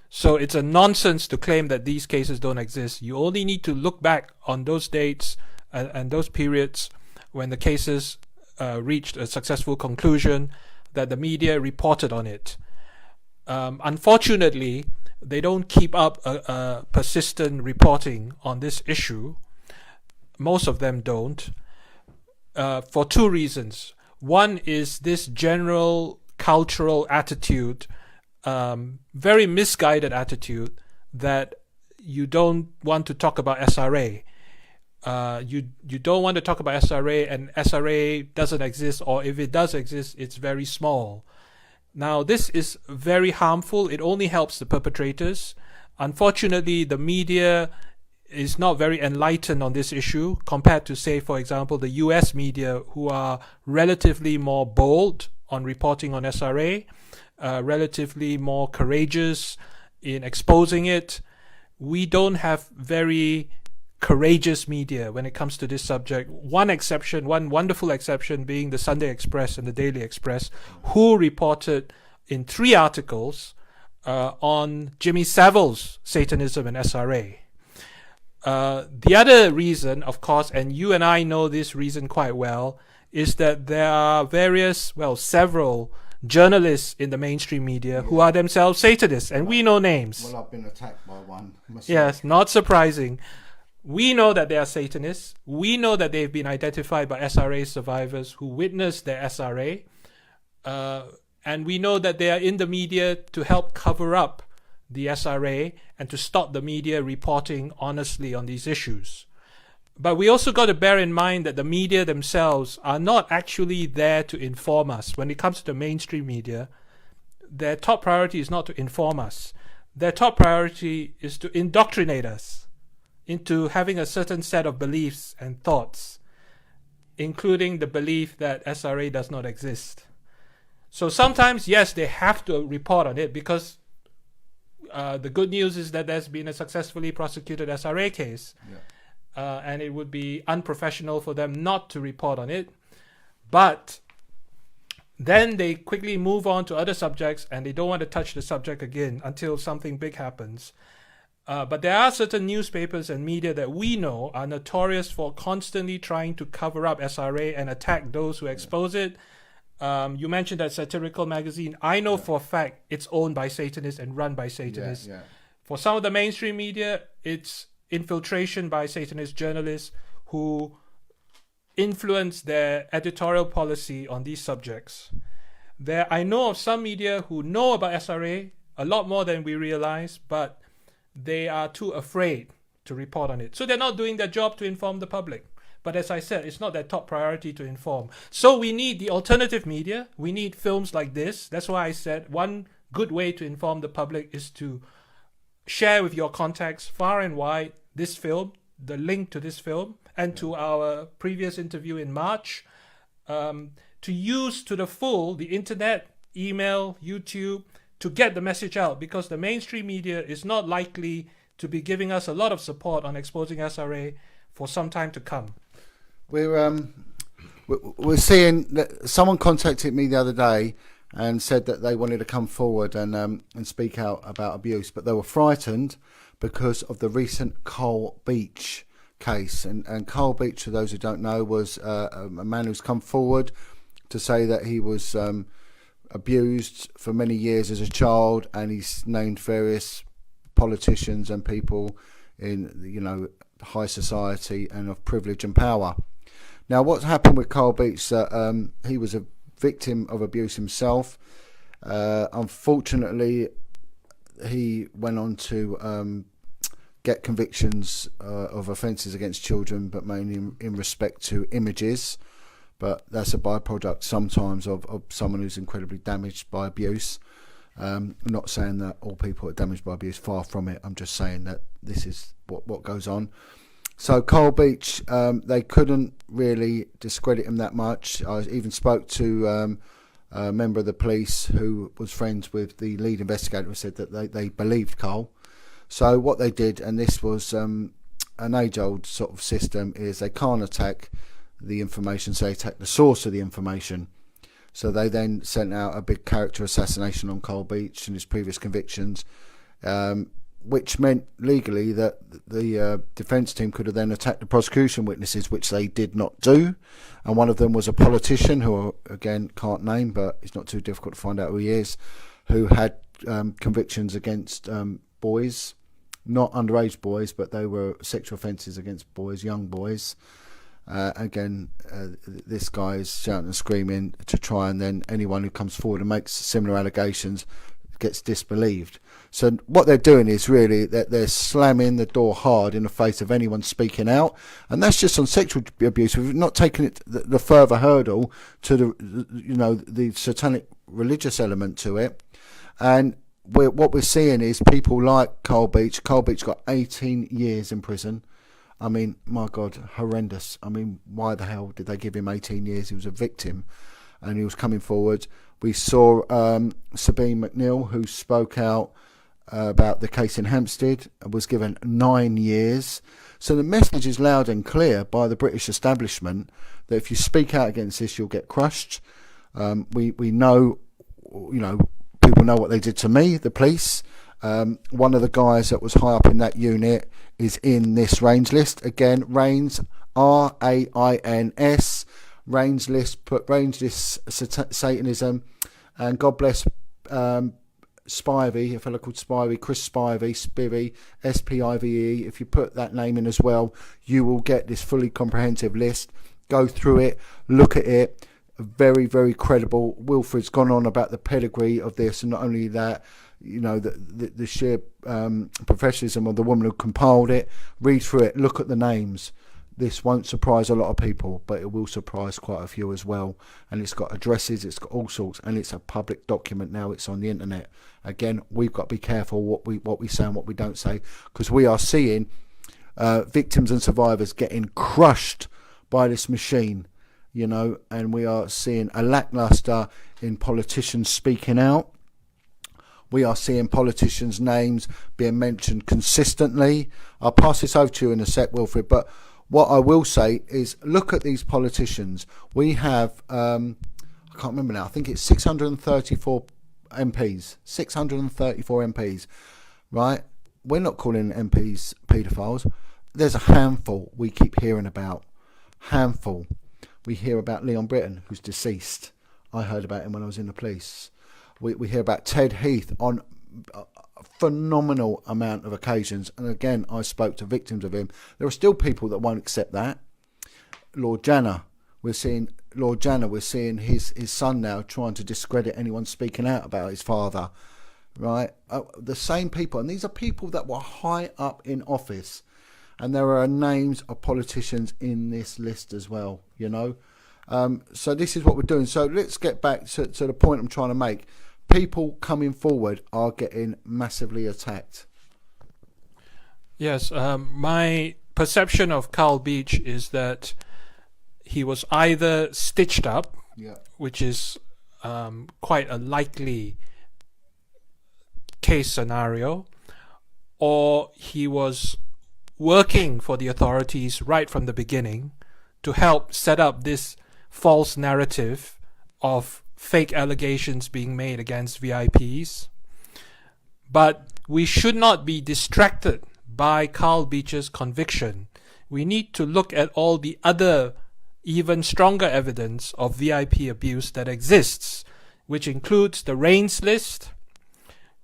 So it's a nonsense to claim that these cases don't exist. You only need to look back on those dates and those periods when the cases reached a successful conclusion, that the media reported on it. Unfortunately, they don't keep up a persistent reporting on this issue. Most of them don't, for two reasons. One is this general cultural attitude, very misguided attitude, that you don't want to talk about SRA. You don't want to talk about SRA, and SRA doesn't exist, or if it does exist, it's very small. Now, this is very harmful. It only helps the perpetrators. Unfortunately, the media is not very enlightened on this issue compared to, say, for example, the US media, who are relatively more bold on reporting on SRA, relatively more courageous in exposing it. We don't have very courageous media when it comes to this subject. One exception, one wonderful exception, being the Sunday Express and the Daily Express, who reported in 3 articles on Jimmy Savile's Satanism and SRA. The other reason, of course, and you and I know this reason quite well, is that there are several journalists in the mainstream media who are themselves Satanists, and we know names. Well, I've been attacked by one myself. Yes, not surprising. We know that they are Satanists. We know that they've been identified by SRA survivors who witnessed their SRA. And we know that they are in the media to help cover up the SRA and to stop the media reporting honestly on these issues. But we also got to bear in mind that the media themselves are not actually there to inform us. When it comes to the mainstream media, their top priority is not to inform us. Their top priority is to indoctrinate us into having a certain set of beliefs and thoughts, including the belief that SRA does not exist. So sometimes, yes, they have to report on it, because the good news is that there's been a successfully prosecuted SRA case. And it would be unprofessional for them not to report on it. But then they quickly move on to other subjects, and they don't want to touch the subject again until something big happens. But there are certain newspapers and media that we know are notorious for constantly trying to cover up SRA and attack those who expose it. You mentioned that satirical magazine. I know for a fact it's owned by Satanists and run by Satanists. For some of the mainstream media, it's infiltration by Satanist journalists who influence their editorial policy on these subjects. I know of some media who know about SRA a lot more than we realize, but they are too afraid to report on it. So they're not doing their job to inform the public. But as I said, it's not their top priority to inform. So we need the alternative media. We need films like this. That's why I said one good way to inform the public is to share with your contacts far and wide this film, the link to this film, and to our previous interview in March, to use to the full the internet, email, YouTube, to get the message out, because the mainstream media is not likely to be giving us a lot of support on exposing SRA for some time to come. We're seeing that someone contacted me the other day and said that they wanted to come forward and speak out about abuse, but they were frightened because of the recent Cole Beach case. And Cole Beach, for those who don't know, was a man who's come forward to say that he was abused for many years as a child, and he's named various politicians and people in high society and of privilege and power. Now, what's happened with Cole Beach, that he was a victim of abuse himself. Unfortunately, he went on to get convictions of offences against children, but mainly in respect to images. But that's a byproduct sometimes of someone who's incredibly damaged by abuse. I'm not saying that all people are damaged by abuse, far from it. I'm just saying that this is what goes on. So Cole Beach, they couldn't really discredit him that much. I even spoke to a member of the police who was friends with the lead investigator, who said that they believed Cole. So what they did, and this was an age-old sort of system, is they can't attack the information, so they attack the source of the information. So they then sent out a big character assassination on Cole Beach and his previous convictions, which meant legally that the defence team could have then attacked the prosecution witnesses, which they did not do. And one of them was a politician who, again, can't name, but it's not too difficult to find out who he is, who had convictions against boys, not underage boys, but they were sexual offences against boys, young boys. This guy is shouting and screaming to try, and then anyone who comes forward and makes similar allegations gets disbelieved. So what they're doing is really that they're slamming the door hard in the face of anyone speaking out, and that's just on sexual abuse. We've not taken it the further hurdle to the satanic religious element to it. And what we're seeing is people like Cole Beach. Cole Beach got 18 years in prison. I mean, my God, horrendous. I mean, why the hell did they give him 18 years? He was a victim, and he was coming forward. We saw Sabine McNeil, who spoke out about the case in Hampstead, and was given 9 years. So the message is loud and clear by the British establishment that if you speak out against this, you'll get crushed. We know, people know what they did to me, the police. One of the guys that was high up in that unit is in this RAINS list. Again, RAINS, RAINS, RAINS list, put RAINS list Satanism, and God bless Spivey, a fellow called Spivey, Chris Spivey, SPIVE. If you put that name in as well, you will get this fully comprehensive list. Go through it, look at it. Very, very credible. Wilfred's gone on about the pedigree of this, and not only that, the sheer professionalism of the woman who compiled it. Read through it, look at the names. This won't surprise a lot of people, but it will surprise quite a few as well. And it's got addresses, it's got all sorts, and it's a public document now. It's on the internet. Again, we've got to be careful what we say and what we don't say, because we are seeing victims and survivors getting crushed by this machine, and we are seeing a lackluster in politicians speaking out. We are seeing politicians' names being mentioned consistently. I'll pass this over to you in a sec, Wilfred, but what I will say is look at these politicians. We have, I can't remember now, I think it's 634 MPs. 634 MPs, right? We're not calling MPs paedophiles. There's a handful we keep hearing about. Handful. We hear about Leon Britton, who's deceased. I heard about him when I was in the police. We hear about Ted Heath on a phenomenal amount of occasions. And again, I spoke to victims of him. There are still people that won't accept that. Lord Janner, we're seeing his son now trying to discredit anyone speaking out about his father. Right? The same people. And these are people that were high up in office. And there are names of politicians in this list as well, So this is what we're doing. So let's get back to the point I'm trying to make. People coming forward are getting massively attacked. Yes, my perception of Cole Beach is that he was either stitched up, which is quite a likely case scenario, or he was working for the authorities right from the beginning to help set up this false narrative of fake allegations being made against VIPs. But we should not be distracted by Carl Beech's conviction. We need to look at all the other, even stronger evidence of VIP abuse that exists, which includes the Reigns list,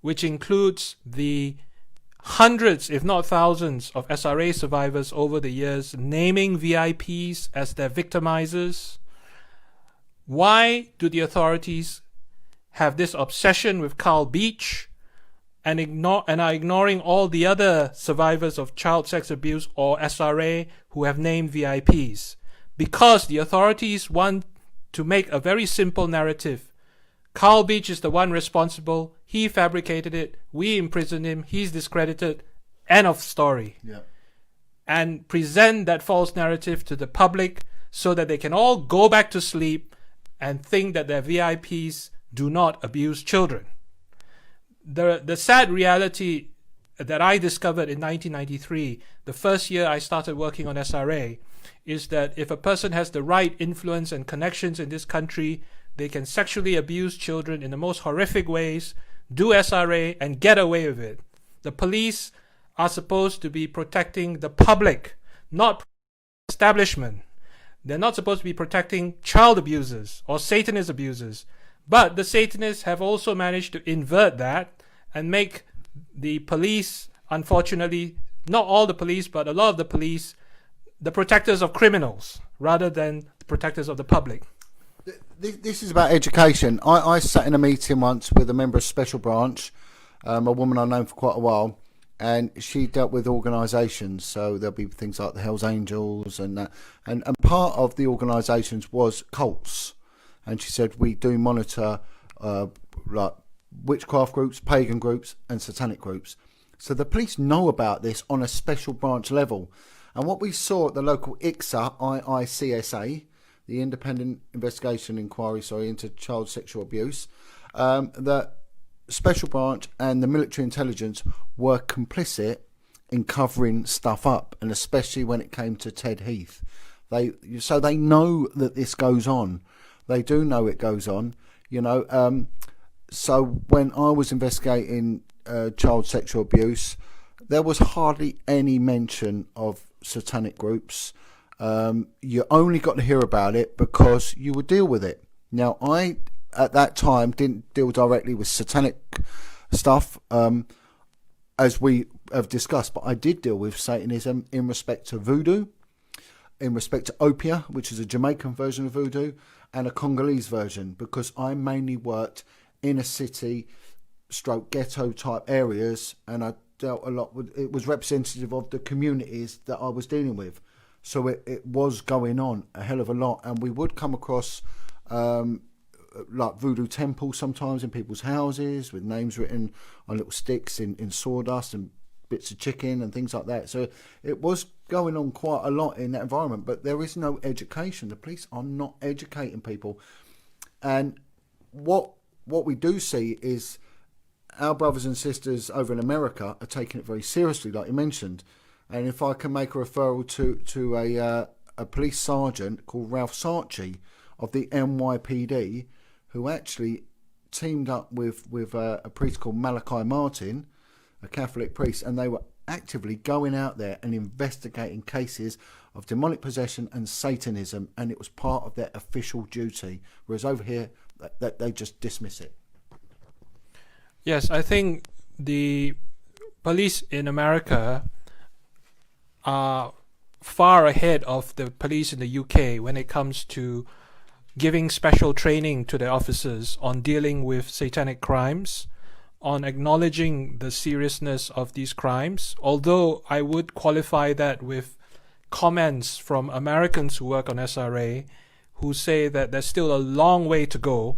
which includes the hundreds, if not thousands, of SRA survivors over the years naming VIPs as their victimizers. Why do the authorities have this obsession with Carl Beech and are ignoring all the other survivors of child sex abuse or SRA who have named VIPs? Because the authorities want to make a very simple narrative. Carl Beech is the one responsible. He fabricated it. We imprisoned him. He's discredited. End of story. Yeah. And present that false narrative to the public so that they can all go back to sleep and think that their VIPs do not abuse children. The sad reality that I discovered in 1993, the first year I started working on SRA, is that if a person has the right influence and connections in this country, they can sexually abuse children in the most horrific ways, do SRA, and get away with it. The police are supposed to be protecting the public, not the establishment. They're not supposed to be protecting child abusers or Satanist abusers. But the Satanists have also managed to invert that and make the police, unfortunately, not all the police, but a lot of the police, the protectors of criminals rather than the protectors of the public. This is about education. I sat in a meeting once with a member of Special Branch, a woman I've known for quite a while, and she dealt with organisations. So there'll be things like the Hells Angels and that. And part of the organisations was cults. And she said, we do monitor like witchcraft groups, pagan groups and satanic groups. So the police know about this on a Special Branch level. And what we saw at the local IICSA, the Independent Investigation Inquiry, into child sexual abuse, that Special Branch and the military intelligence were complicit in covering stuff up, and especially when it came to Ted Heath. They know that this goes on. They do know it goes on, So when I was investigating child sexual abuse, there was hardly any mention of satanic groups. You only got to hear about it because you would deal with it. Now, I, at that time, didn't deal directly with satanic stuff, as we have discussed, but I did deal with Satanism in respect to voodoo, in respect to opium, which is a Jamaican version of voodoo, and a Congolese version, because I mainly worked in a city stroke ghetto type areas, and I dealt a lot with, it was representative of the communities that I was dealing with. So it was going on a hell of a lot, and we would come across like voodoo temples sometimes in people's houses with names written on little sticks in sawdust and bits of chicken and things like that. So it was going on quite a lot in that environment, but there is no education. The police are not educating people. And what we do see is our brothers and sisters over in America are taking it very seriously, like you mentioned. And if I can make a referral to a police sergeant called Ralph Sarchi of the NYPD, who actually teamed up with a priest called Malachi Martin, a Catholic priest, and they were actively going out there and investigating cases of demonic possession and Satanism, and it was part of their official duty. Whereas over here, that they just dismiss it. Yes, I think the police in America are far ahead of the police in the UK when it comes to giving special training to their officers on dealing with satanic crimes, on acknowledging the seriousness of these crimes, although I would qualify that with comments from Americans who work on SRA who say that there's still a long way to go,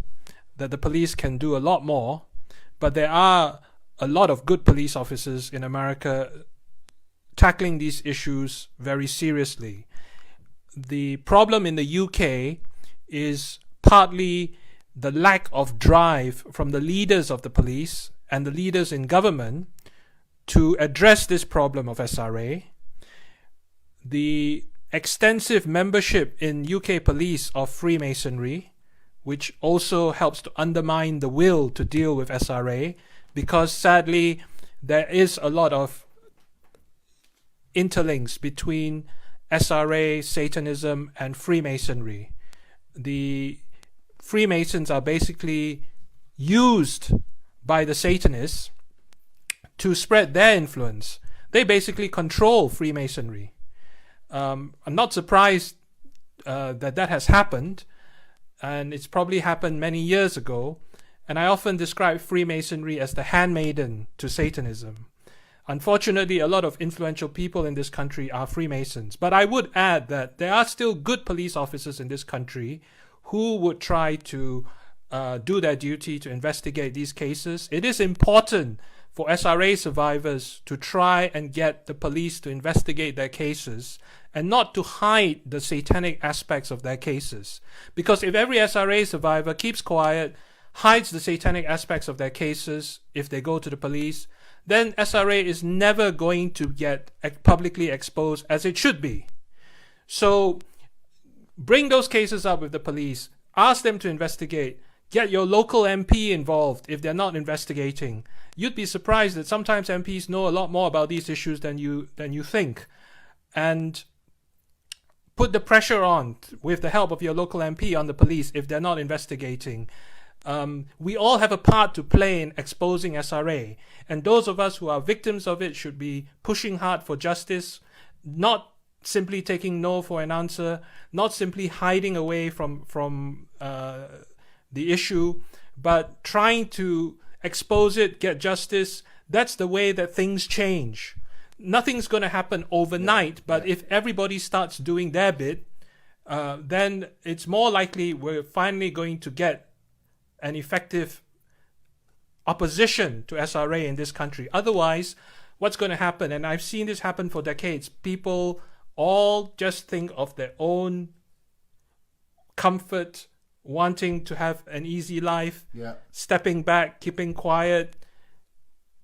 that the police can do a lot more, but there are a lot of good police officers in America tackling these issues very seriously. The problem in the UK is partly the lack of drive from the leaders of the police and the leaders in government to address this problem of SRA, the extensive membership in UK police of Freemasonry, which also helps to undermine the will to deal with SRA, because sadly there is a lot of interlinks between SRA, Satanism, and Freemasonry. The Freemasons are basically used by the Satanists to spread their influence. They basically control Freemasonry. I'm not surprised that has happened, and it's probably happened many years ago. And I often describe Freemasonry as the handmaiden to Satanism. Unfortunately, a lot of influential people in this country are Freemasons. But I would add that there are still good police officers in this country who would try to do their duty to investigate these cases. It is important for SRA survivors to try and get the police to investigate their cases and not to hide the satanic aspects of their cases. Because if every SRA survivor keeps quiet, hides the satanic aspects of their cases if they go to the police, then SRA is never going to get publicly exposed as it should be. So bring those cases up with the police, ask them to investigate, get your local MP involved if they're not investigating. You'd be surprised that sometimes MPs know a lot more about these issues than you think. And put the pressure on with the help of your local MP on the police if they're not investigating. We all have a part to play in exposing SRA, and those of us who are victims of it should be pushing hard for justice, not simply taking no for an answer, not simply hiding away from the issue, but trying to expose it, get justice. That's the way that things change. Nothing's going to happen overnight, but if everybody starts doing their bit, then it's more likely we're finally going to get an effective opposition to SRA in this country. Otherwise, what's going to happen, and I've seen this happen for decades, people all just think of their own comfort, wanting to have an easy life, stepping back, keeping quiet.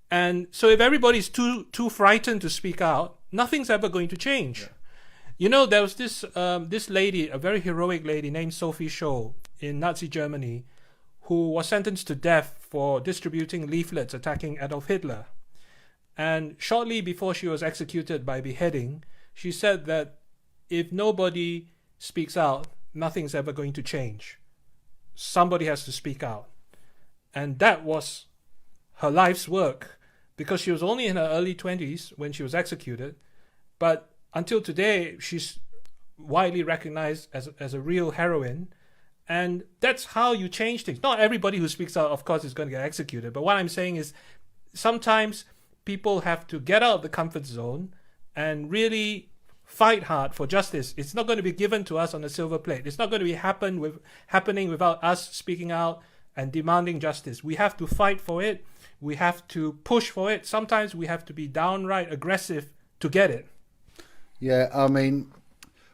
And so if everybody's too frightened to speak out, nothing's ever going to change. Yeah. You know, there was this lady, a very heroic lady named Sophie Scholl in Nazi Germany, who was sentenced to death for distributing leaflets attacking Adolf Hitler. And shortly before she was executed by beheading, she said that if nobody speaks out, nothing's ever going to change. Somebody has to speak out. And that was her life's work, because she was only in her early 20s when she was executed. But until today, she's widely recognized as a real heroine. And that's how you change things. Not everybody who speaks out, of course, is going to get executed. But what I'm saying is sometimes people have to get out of the comfort zone and really fight hard for justice. It's not going to be given to us on a silver plate. It's not going to be happening without us speaking out and demanding justice. We have to fight for it. We have to push for it. Sometimes we have to be downright aggressive to get it. Yeah, I mean,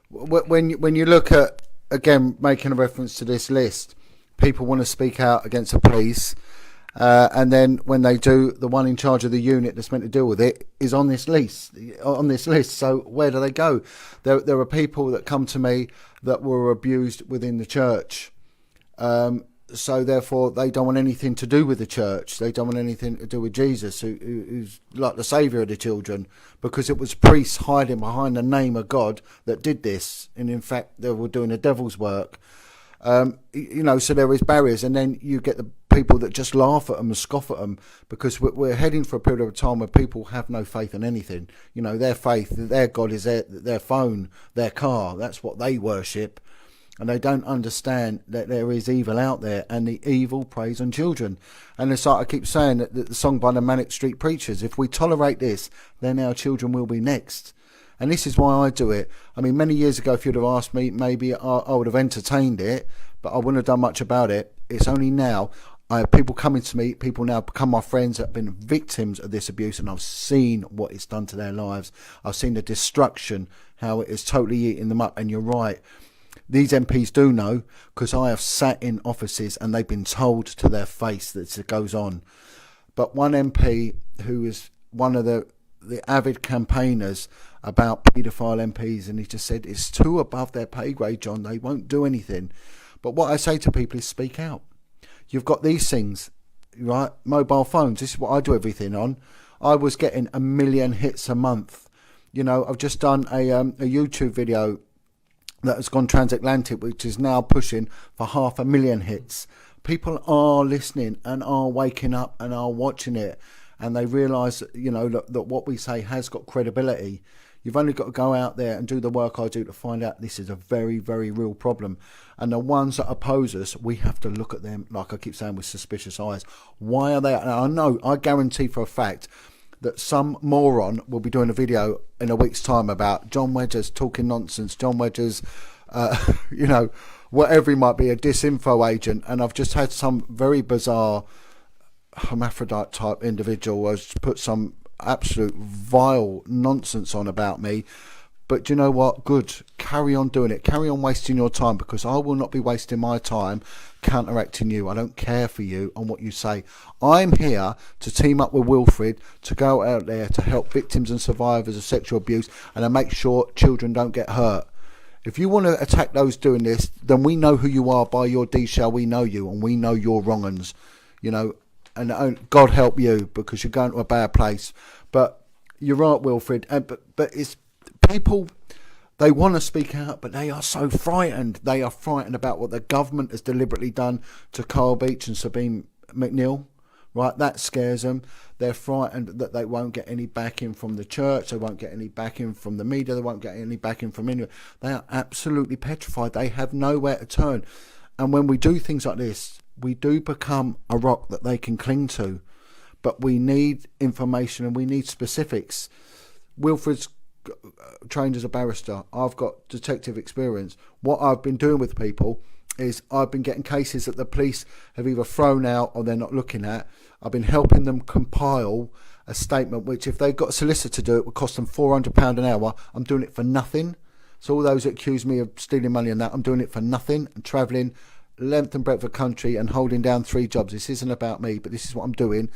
when you look at, again, making a reference to this list, people want to speak out against the police, and then when they do, the one in charge of the unit that's meant to deal with it is on this list. So where do they go? There are people that come to me that were abused within the church. So therefore, they don't want anything to do with the church. They don't want anything to do with Jesus, who's like the saviour of the children, because it was priests hiding behind the name of God that did this. And in fact, they were doing the devil's work. So there is barriers. And then you get the people that just laugh at them and scoff at them, because we're heading for a period of time where people have no faith in anything. You know, their faith, their God is their phone, their car. That's what they worship. And they don't understand that there is evil out there, and the evil preys on children. And it's like I keep saying, that the song by the Manic Street Preachers, if we tolerate this, then our children will be next. And this is why I do it. I mean, many years ago, if you'd have asked me, maybe I would have entertained it, but I wouldn't have done much about it. It's only now I have people coming to me, people now become my friends that have been victims of this abuse, and I've seen what it's done to their lives. I've seen the destruction, how it is totally eating them up. And you're right. These MPs do know, because I have sat in offices and they've been told to their face that it goes on. But one MP who is one of the avid campaigners about paedophile MPs, and he just said it's too above their pay grade, John. They won't do anything. But what I say to people is speak out. You've got these things, right? Mobile phones. This is what I do everything on. I was getting 1 million hits a month. You know, I've just done a YouTube video that has gone transatlantic, which is now pushing for 500,000 hits. People are listening and are waking up and are watching it, and they realise that, you know, that what we say has got credibility. You've only got to go out there and do the work I do to find out this is a very, very real problem. And the ones that oppose us, we have to look at them, like I keep saying, with suspicious eyes. Why are they? And I guarantee for a fact that some moron will be doing a video in a week's time about Jon Wedger's talking nonsense, Jon Wedger's, you know, whatever he might be, a disinfo agent. And I've just had some very bizarre hermaphrodite type individual has put some absolute vile nonsense on about me. But do you know what? Good. Carry on doing it. Carry on wasting your time, because I will not be wasting my time counteracting you. I don't care for you and what you say. I'm here to team up with Wilfred to go out there to help victims and survivors of sexual abuse and to make sure children don't get hurt. If you want to attack those doing this, then we know who you are. By your deeds shall we know you, and we know your wrong uns, you know. And God help you, because you're going to a bad place. But you're right, Wilfred. But it's people, they want to speak out, but they are so frightened. They are frightened about what the government has deliberately done to Carl Beach and Sabine McNeil. Right, that scares them. They're frightened that they won't get any backing from the church. They won't get any backing from the media. They won't get any backing from anyone. They are absolutely petrified. They have nowhere to turn. And when we do things like this, we do become a rock that they can cling to. But we need information and we need specifics. Wilfred's trained as a barrister. I've got detective experience. What I've been doing with people is I've been getting cases that the police have either thrown out or they're not looking at. I've been helping them compile a statement, which if they've got a solicitor to do it, would cost them £400 an hour. I'm doing it for nothing. So all those that accuse me of stealing money and that, I'm doing it for nothing and travelling length and breadth of the country and holding down 3 jobs. This isn't about me, but this is what I'm doing.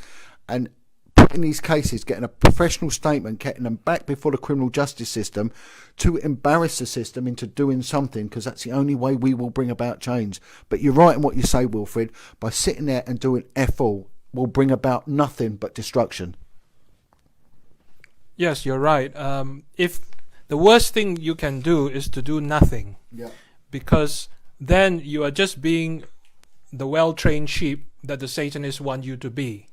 And putting these cases, getting a professional statement, getting them back before the criminal justice system to embarrass the system into doing something, because that's the only way we will bring about change. But you're right in what you say, Wilfred. By sitting there and doing F all will bring about nothing but destruction. Yes, you're right. If the worst thing you can do is to do nothing, because then you are just being the well-trained sheep that the Satanists want you to be.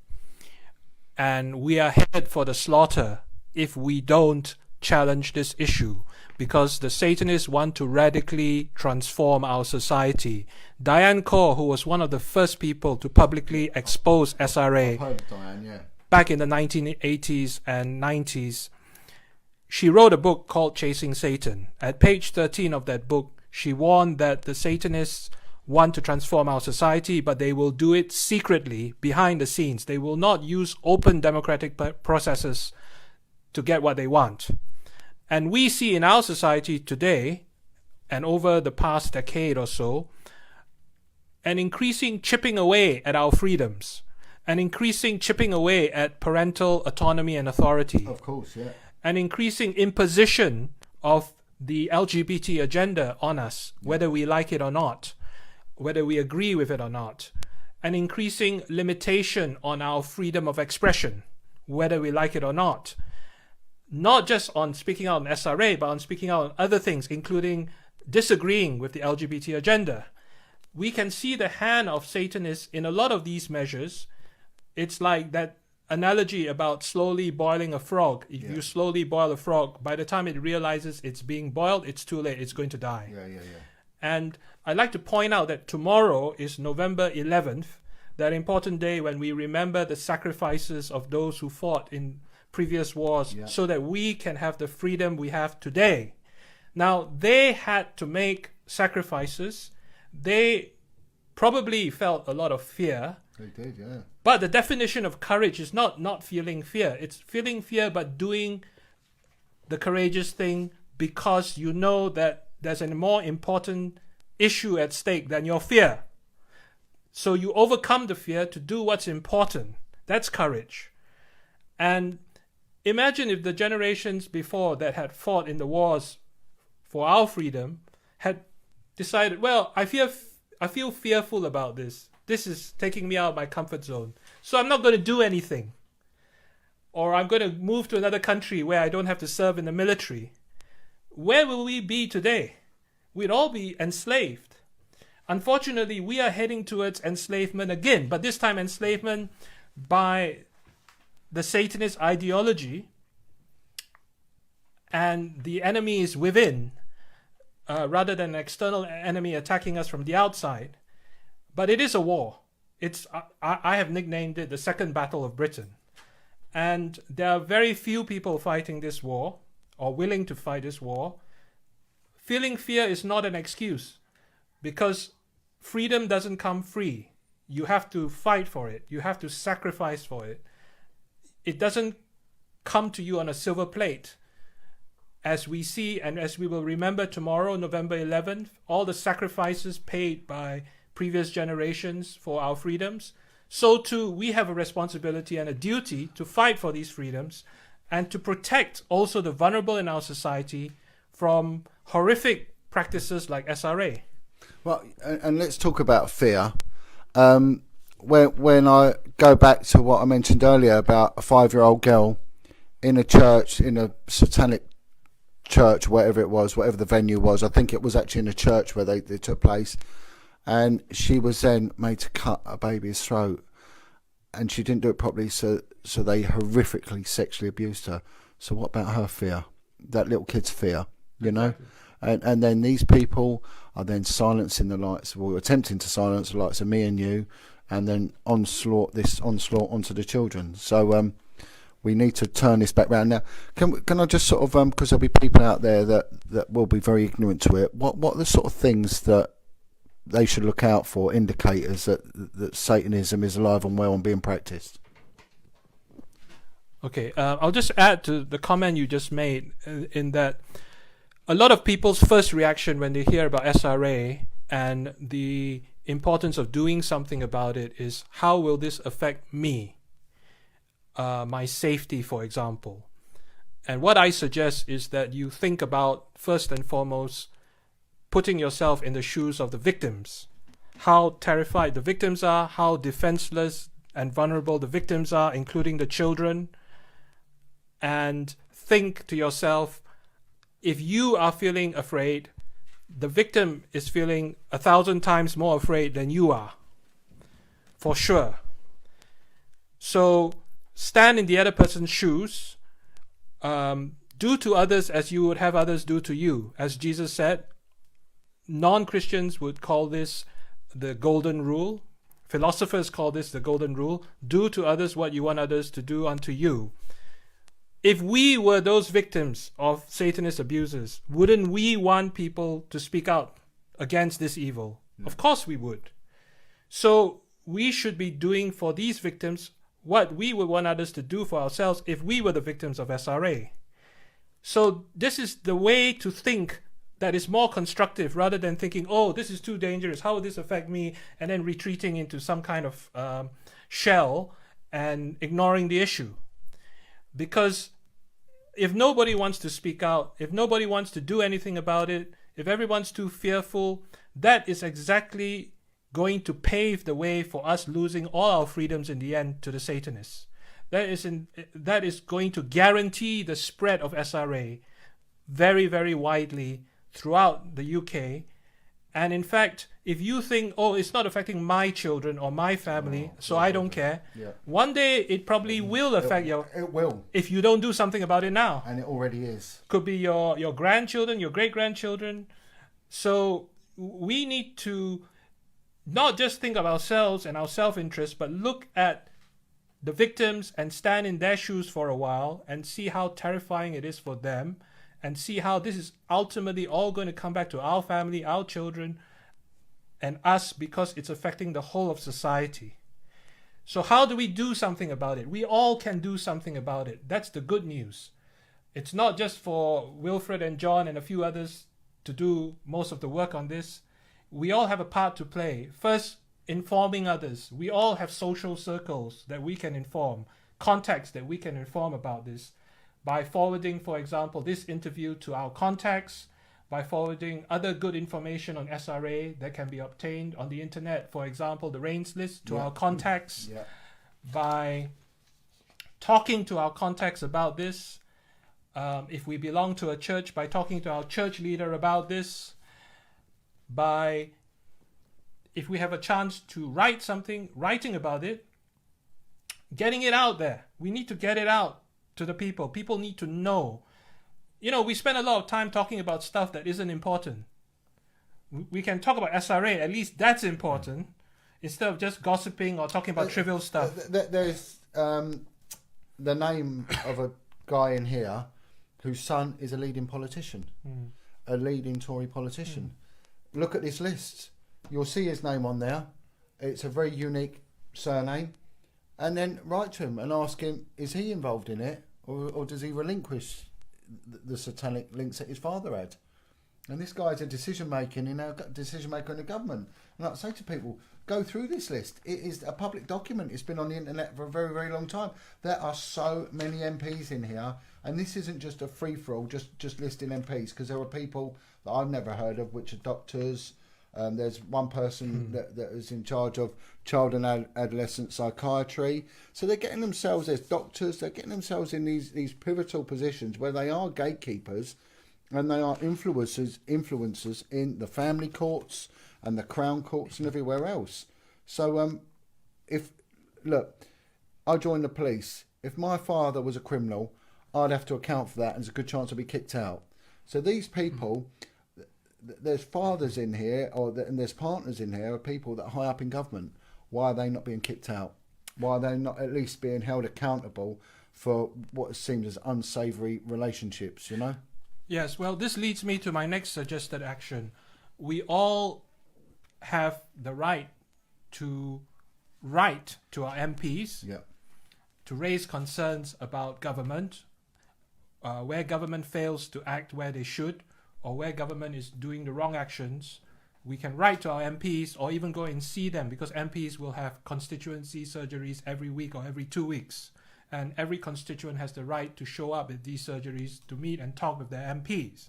And we are headed for the slaughter if we don't challenge this issue, because the Satanists want to radically transform our society. Diane Kaur, who was one of the first people to publicly expose SRA back in the 1980s and 90s, she wrote a book called Chasing Satan. At page 13 of that book, she warned that the Satanists want to transform our society, but they will do it secretly, behind the scenes. They will not use open democratic processes to get what they want. And we see in our society today, and over the past decade or so, an increasing chipping away at our freedoms, an increasing chipping away at parental autonomy and authority. Of course, yeah. An increasing imposition of the LGBT agenda on us, whether we like it or not, whether we agree with it or not. An increasing limitation on our freedom of expression, whether we like it or not. Not just on speaking out on SRA, but on speaking out on other things, including disagreeing with the LGBT agenda. We can see the hand of Satanists in a lot of these measures. It's like that analogy about slowly boiling a frog. If you slowly boil a frog, by the time it realizes it's being boiled, it's too late. It's going to die. And I'd like to point out that tomorrow is November 11th, that important day when we remember the sacrifices of those who fought in previous wars so that we can have the freedom we have today. Now, they had to make sacrifices. They probably felt a lot of fear. They did, yeah. But the definition of courage is not feeling fear. It's feeling fear but doing the courageous thing because you know that there's a more important issue at stake than your fear. So you overcome the fear to do what's important. That's courage. And Imagine if the generations before that had fought in the wars for our freedom had decided, well, I feel fearful about this. This is taking me out of my comfort zone. So I'm not going to do anything. Or I'm going to move to another country where I don't have to serve in the military. Where will we be today? We'd all be enslaved. Unfortunately, we are heading towards enslavement again, but this time enslavement by the Satanist ideology, and the enemy is within, rather than an external enemy attacking us from the outside. But it is a war. I have nicknamed it the Second Battle of Britain. And there are very few people fighting this war, or willing to fight this war. Feeling fear is not an excuse, because freedom doesn't come free. You have to fight for it. You have to sacrifice for it. It doesn't come to you on a silver plate. As we see and as we will remember tomorrow, November 11th, all the sacrifices paid by previous generations for our freedoms, so too we have a responsibility and a duty to fight for these freedoms and to protect also the vulnerable in our society from horrific practices like SRA. Well, and let's talk about fear. When I go back to what I mentioned earlier about a 5-year-old girl in a church, in a satanic church, whatever it was, whatever the venue was, I think it was actually in a church where they took place, and she was then made to cut a baby's throat, and she didn't do it properly, so they horrifically sexually abused her. So what about her fear? That little kid's fear, you know? And then these people are then silencing the likes of, or attempting to silence the likes of me and you, and then onslaught onto the children. So we need to turn this back round. Now, can I just sort of, because there'll be people out there that will be very ignorant to it, what are the sort of things that they should look out for, indicators that Satanism is alive and well and being practiced? Okay, I'll just add to the comment you just made in that a lot of people's first reaction when they hear about SRA and the importance of doing something about it is, how will this affect me? My safety, for example. And what I suggest is that you think about, first and foremost, putting yourself in the shoes of the victims. How terrified the victims are, how defenseless and vulnerable the victims are, including the children. And think to yourself, if you are feeling afraid, the victim is feeling 1,000 times more afraid than you are, for sure. So stand in the other person's shoes. Do to others as you would have others do to you. As Jesus said, non-Christians would call this the golden rule. Philosophers call this the golden rule. Do to others what you want others to do unto you. If we were those victims of Satanist abusers, wouldn't we want people to speak out against this evil? Yeah. Of course we would. So we should be doing for these victims what we would want others to do for ourselves if we were the victims of SRA. So this is the way to think that is more constructive, rather than thinking, oh, this is too dangerous, how will this affect me? And then retreating into some kind of shell and ignoring the issue. Because if nobody wants to speak out, if nobody wants to do anything about it, if everyone's too fearful, that is exactly going to pave the way for us losing all our freedoms in the end to the Satanists. That is going to guarantee the spread of SRA very, very widely throughout the UK. And in fact, if you think, oh, it's not affecting my children or my family, so I don't care. Yeah. One day it probably will affect your... It will. If you don't do something about it now. And it already is. Could be your grandchildren, your great-grandchildren. So we need to not just think of ourselves and our self-interest, but look at the victims and stand in their shoes for a while and see how terrifying it is for them, and see how this is ultimately all going to come back to our family, our children, and us, because it's affecting the whole of society. So how do we do something about it? We all can do something about it. That's the good news. It's not just for Wilfred and Jon and a few others to do most of the work on this. We all have a part to play. First, informing others. We all have social circles that we can inform, contacts that we can inform about this. by forwarding, for example, this interview to our contacts, by forwarding other good information on SRA that can be obtained on the internet, for example, the RAINS list to our contacts, by talking to our contacts about this, if we belong to a church, by talking to our church leader about this, by, if we have a chance to write something, writing about it, getting it out there. We need to get it out to the people. People need to know. You know, we spend a lot of time talking about stuff that isn't important. We can talk about SRA, at least that's important, instead of just gossiping or talking about trivial stuff. There's the name of a guy in here whose son is a leading politician, a leading Tory politician. Look at this list. You'll see his name on there. It's a very unique surname. And then write to him and ask him, is he involved in it? Or does he relinquish the satanic links that his father had? And this guy's a decision maker in the government. And I say to people, go through this list. It is a public document. It's been on the internet for a very, very long time. There are so many MPs in here, and this isn't just a free-for-all, just listing MPs, because there are people that I've never heard of, which are doctors. There's one person that is in charge of child and adolescent psychiatry. So they're getting themselves as doctors. They're getting themselves in these pivotal positions where they are gatekeepers, and they are influencers in the family courts and the Crown courts and everywhere else. So I joined the police. If my father was a criminal, I'd have to account for that, and there's a good chance I'd be kicked out. So these people, there's fathers in here, and there's partners in here of people that are high up in government. Why are they not being kicked out? Why are they not at least being held accountable for what seems as unsavoury relationships, you know? Yes, well, this leads me to my next suggested action. We all have the right to write to our MPs to raise concerns about government, where government fails to act where they should, or where government is doing the wrong actions. We can write to our MPs or even go and see them, because MPs will have constituency surgeries every week or every 2 weeks. And every constituent has the right to show up at these surgeries to meet and talk with their MPs.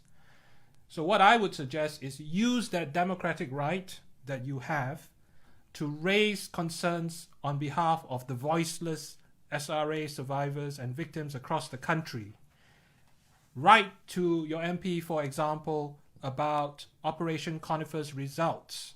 So what I would suggest is use that democratic right that you have to raise concerns on behalf of the voiceless SRA survivors and victims across the country. Write to your MP, for example, about Operation Conifer's results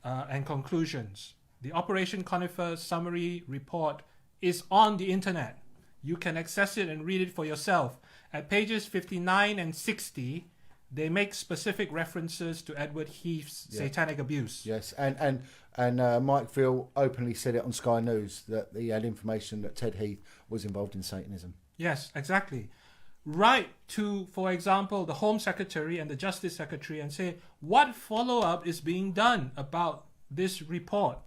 and conclusions. The Operation Conifer summary report is on the internet. You can access it and read it for yourself. At pages 59 and 60, they make specific references to Edward Heath's satanic abuse. Yes, and Mike Veal openly said it on Sky News that he had information that Ted Heath was involved in Satanism. Yes, exactly. Write to, for example, the Home Secretary and the Justice Secretary and say, what follow-up is being done about this report?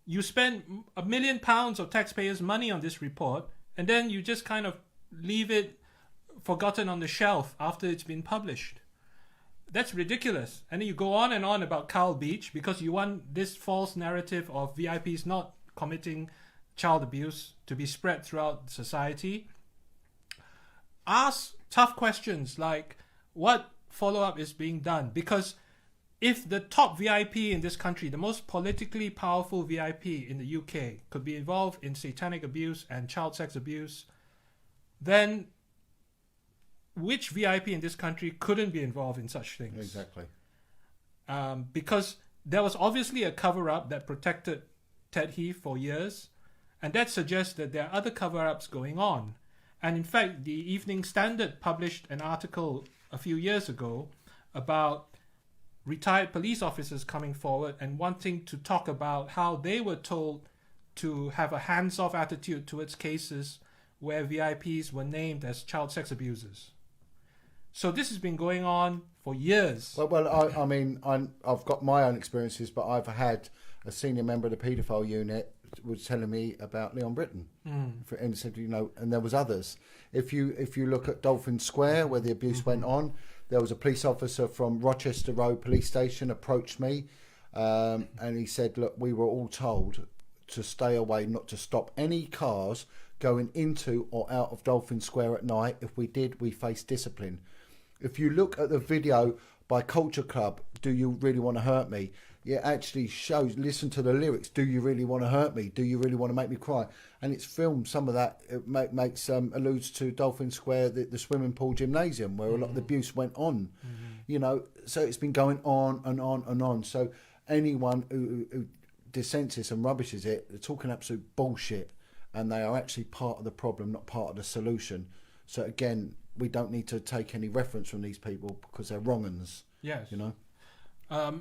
You spend £1 million of taxpayers' money on this report, and then you just kind of leave it forgotten on the shelf after it's been published. That's ridiculous. And then you go on and on about Carl Beach because you want this false narrative of VIPs not committing child abuse to be spread throughout society. Ask tough questions like, what follow-up is being done? Because if the top VIP in this country, the most politically powerful VIP in the UK, could be involved in satanic abuse and child sex abuse, then which VIP in this country couldn't be involved in such things? Exactly. Because there was obviously a cover-up that protected Ted Heath for years, and that suggests that there are other cover-ups going on. And in fact, the Evening Standard published an article a few years ago about retired police officers coming forward and wanting to talk about how they were told to have a hands-off attitude towards cases where VIPs were named as child sex abusers. So this has been going on for years. Well, I mean, I've got my own experiences, but I've had a senior member of the paedophile unit was telling me about Leon Britton, and said, you know, and there was others. If you look at Dolphin Square, where the abuse went on, there was a police officer from Rochester Road Police Station approached me, and he said, look, we were all told to stay away, not to stop any cars going into or out of Dolphin Square at night. If we did, we face discipline. If you look at the video by Culture Club, Do You Really Want to Hurt Me? It actually shows, listen to the lyrics, do you really want to hurt me? Do you really want to make me cry? And it's filmed, some of that, it makes alludes to Dolphin Square, the swimming pool gymnasium, where a lot of the abuse went on. You know, so it's been going on and on and on. So anyone who dissents this and rubbishes it, they're talking absolute bullshit, and they are actually part of the problem, not part of the solution. So again, we don't need to take any reference from these people because they're wrong-uns. Yes. You know?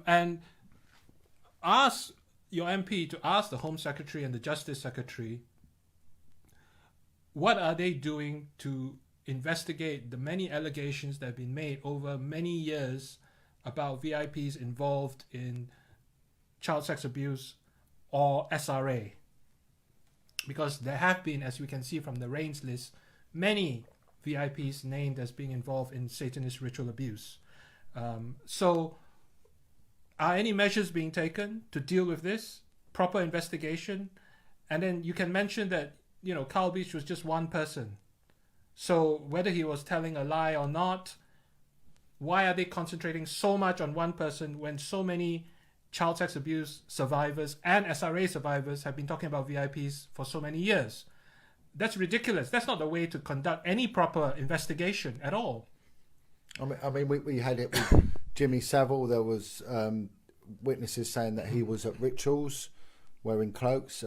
And ask your MP to ask the Home Secretary and the Justice Secretary, what are they doing to investigate the many allegations that have been made over many years about VIPs involved in child sex abuse or SRA? Because there have been, as we can see from the Reigns list, many VIPs named as being involved in Satanist ritual abuse. So are any measures being taken to deal with this? Proper investigation? And then you can mention that, you know, Carl Beach was just one person. So whether he was telling a lie or not, why are they concentrating so much on one person when so many child sex abuse survivors and SRA survivors have been talking about VIPs for so many years? That's ridiculous. That's not the way to conduct any proper investigation at all. I mean, we had it with Jimmy Savile. There was witnesses saying that he was at rituals wearing cloaks.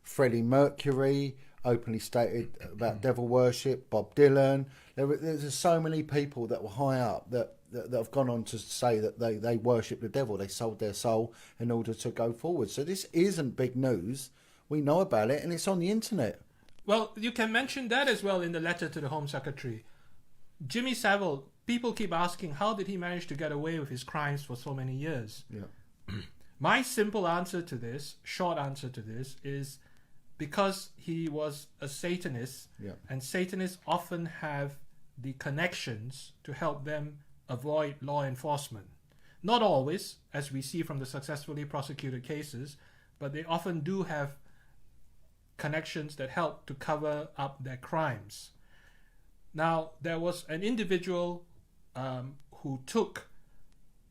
Freddie Mercury openly stated about devil worship. Bob Dylan. There's so many people that were high up that have gone on to say that they worship the devil. They sold their soul in order to go forward. So this isn't big news. We know about it, and it's on the internet. Well, you can mention that as well in the letter to the Home Secretary. Jimmy Savile, people keep asking, how did he manage to get away with his crimes for so many years? Yeah. My simple answer to this, short answer to this, is because he was a Satanist, and Satanists often have the connections to help them avoid law enforcement. Not always, as we see from the successfully prosecuted cases, but they often do have connections that help to cover up their crimes. Now, there was an individual who took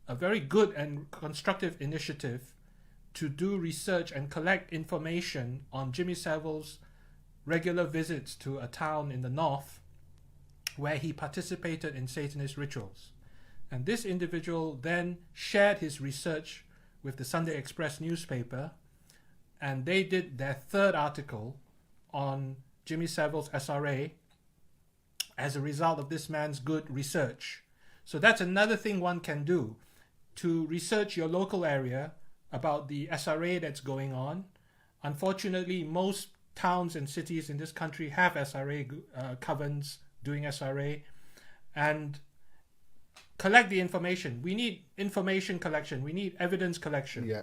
a very good and constructive initiative to do research and collect information on Jimmy Savile's regular visits to a town in the north where he participated in Satanist rituals. And this individual then shared his research with the Sunday Express newspaper, and they did their third article on Jimmy Savile's SRA as a result of this man's good research. So that's another thing one can do, to research your local area about the SRA that's going on. Unfortunately, most towns and cities in this country have SRA covens doing SRA, and collect the information. We need information collection. We need evidence collection. Yeah.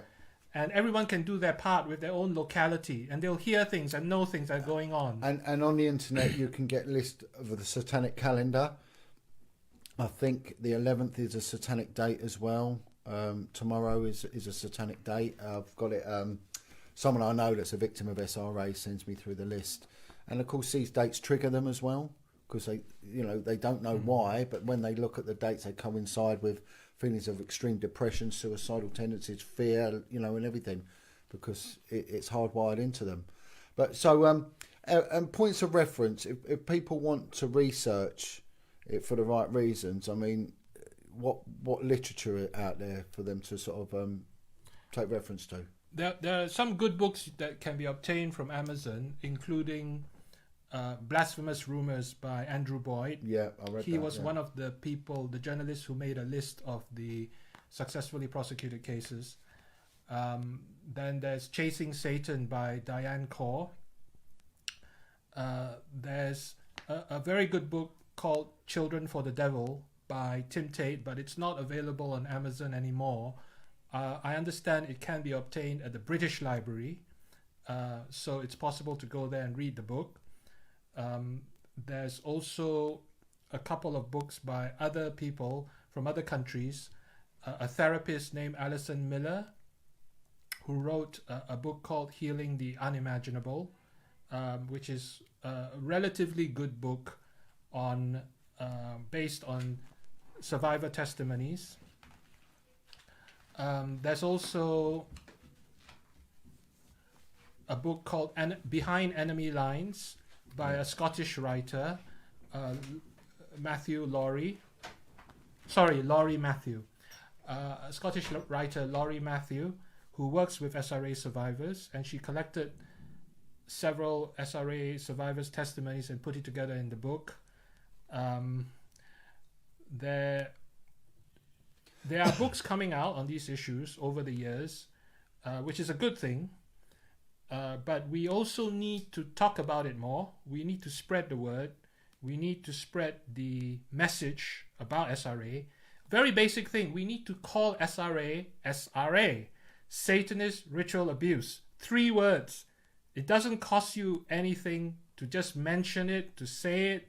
And everyone can do their part with their own locality, and they'll hear things and know things that are going on. And on the internet, you can get a list of the satanic calendar. I think the 11th is a satanic date as well. Tomorrow is a satanic date. I've got it. Someone I know that's a victim of SRA sends me through the list, and of course these dates trigger them as well, because they don't know why, but when they look at the dates, they coincide with feelings of extreme depression, suicidal tendencies, fear, and everything, because it's hardwired into them. But so, and points of reference, if people want to research it for the right reasons, I mean, what literature out there for them to sort of take reference to? There are some good books that can be obtained from Amazon, including Blasphemous Rumors by Andrew Boyd. Yeah, I read that. He was one of the people, the journalists who made a list of the successfully prosecuted cases. Then there's Chasing Satan by Diane Kaur. There's a very good book called Children for the Devil by Tim Tate, but it's not available on Amazon anymore. I understand it can be obtained at the British Library, so it's possible to go there and read the book. There's also a couple of books by other people from other countries. A therapist named Alison Miller who wrote a book called Healing the Unimaginable, which is a relatively good book on based on survivor testimonies. There's also a book called Behind Enemy Lines by a Scottish writer, Laurie Matthew. A Scottish writer, Laurie Matthew, who works with SRA survivors, and she collected several SRA survivors' testimonies and put it together in the book. There are books coming out on these issues over the years, which is a good thing. But we also need to talk about it more. We need to spread the word. We need to spread the message about SRA. Very basic thing. We need to call SRA SRA, Satanist Ritual Abuse. 3 words. It doesn't cost you anything to just mention it, to say it.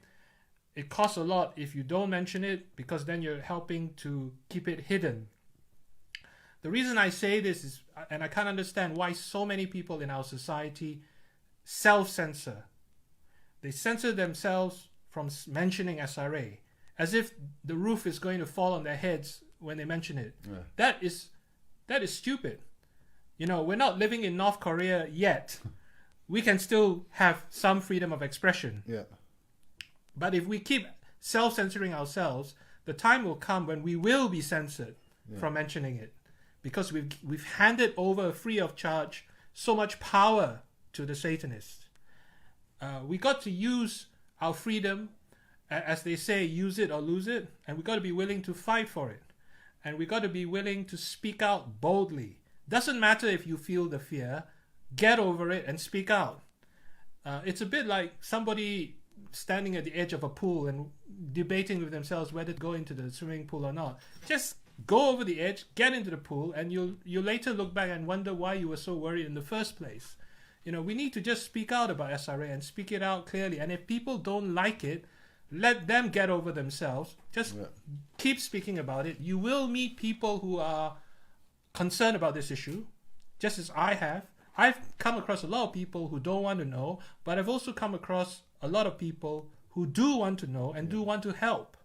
It costs a lot if you don't mention it, because then you're helping to keep it hidden. The reason I say this is, and I can't understand why so many people in our society self-censor. They censor themselves from mentioning SRA, as if the roof is going to fall on their heads when they mention it. Yeah. That is stupid. You know, we're not living in North Korea yet. We can still have some freedom of expression. Yeah. But if we keep self-censoring ourselves, the time will come when we will be censored from mentioning it. Because we've handed over free of charge so much power to the Satanists. We got to use our freedom, as they say, use it or lose it, and we got to be willing to fight for it. And we got to be willing to speak out boldly. Doesn't matter if you feel the fear, get over it and speak out. It's a bit like somebody standing at the edge of a pool and debating with themselves whether to go into the swimming pool or not. Just go over the edge, get into the pool, and you'll later look back and wonder why you were so worried in the first place. You know, we need to just speak out about SRA and speak it out clearly. And if people don't like it, let them get over themselves. Just keep speaking about it. You will meet people who are concerned about this issue, just as I have. I've come across a lot of people who don't want to know, but I've also come across a lot of people who do want to know and do want to help.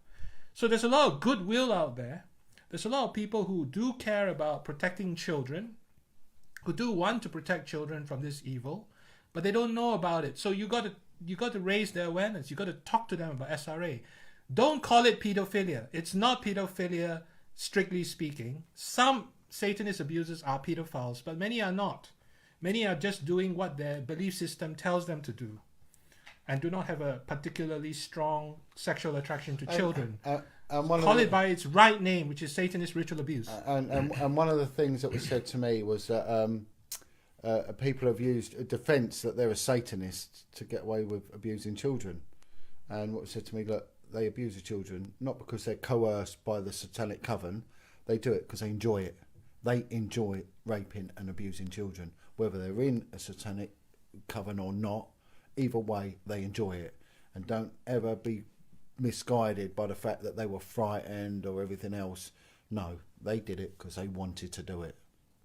So there's a lot of goodwill out there. There's a lot of people who do care about protecting children, who do want to protect children from this evil, but they don't know about it. So you got to raise their awareness. You got to talk to them about SRA. Don't call it pedophilia. It's not pedophilia, strictly speaking. Some Satanist abusers are pedophiles, but many are not. Many are just doing what their belief system tells them to do, and do not have a particularly strong sexual attraction to children. Call it by its right name, which is Satanist Ritual Abuse. And one of the things that was said to me was that people have used a defence that they're a Satanist to get away with abusing children. And what was said to me, look, they abuse the children not because they're coerced by the Satanic Coven. They do it because they enjoy it. They enjoy raping and abusing children, whether they're in a Satanic Coven or not. Either way, they enjoy it. And don't ever be misguided by the fact that they were frightened or everything else. No, they did it because they wanted to do it,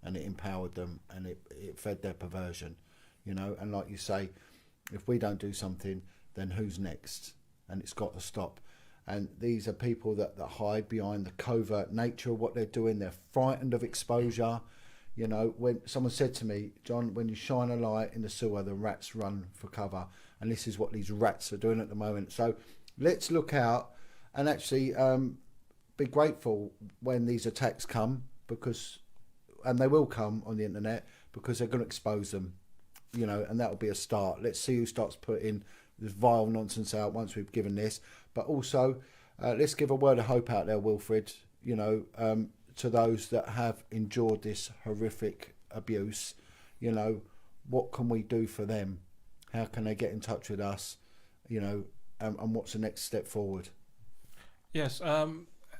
and it empowered them, and it fed their perversion, you know. And like you say, if we don't do something, then who's next? And it's got to stop. And these are people that hide behind the covert nature of what they're doing. They're frightened of exposure. You know, when someone said to me, John, when you shine a light in the sewer, the rats run for cover. And this is what these rats are doing at the moment. So let's look out and actually be grateful when these attacks come, and they will come on the internet, because they're going to expose them, you know, and that'll be a start. Let's see who starts putting this vile nonsense out once we've given this. But also, let's give a word of hope out there, Wilfred, you know, to those that have endured this horrific abuse. You know, what can we do for them? How can they get in touch with us? You know, and what's the next step forward? Yes,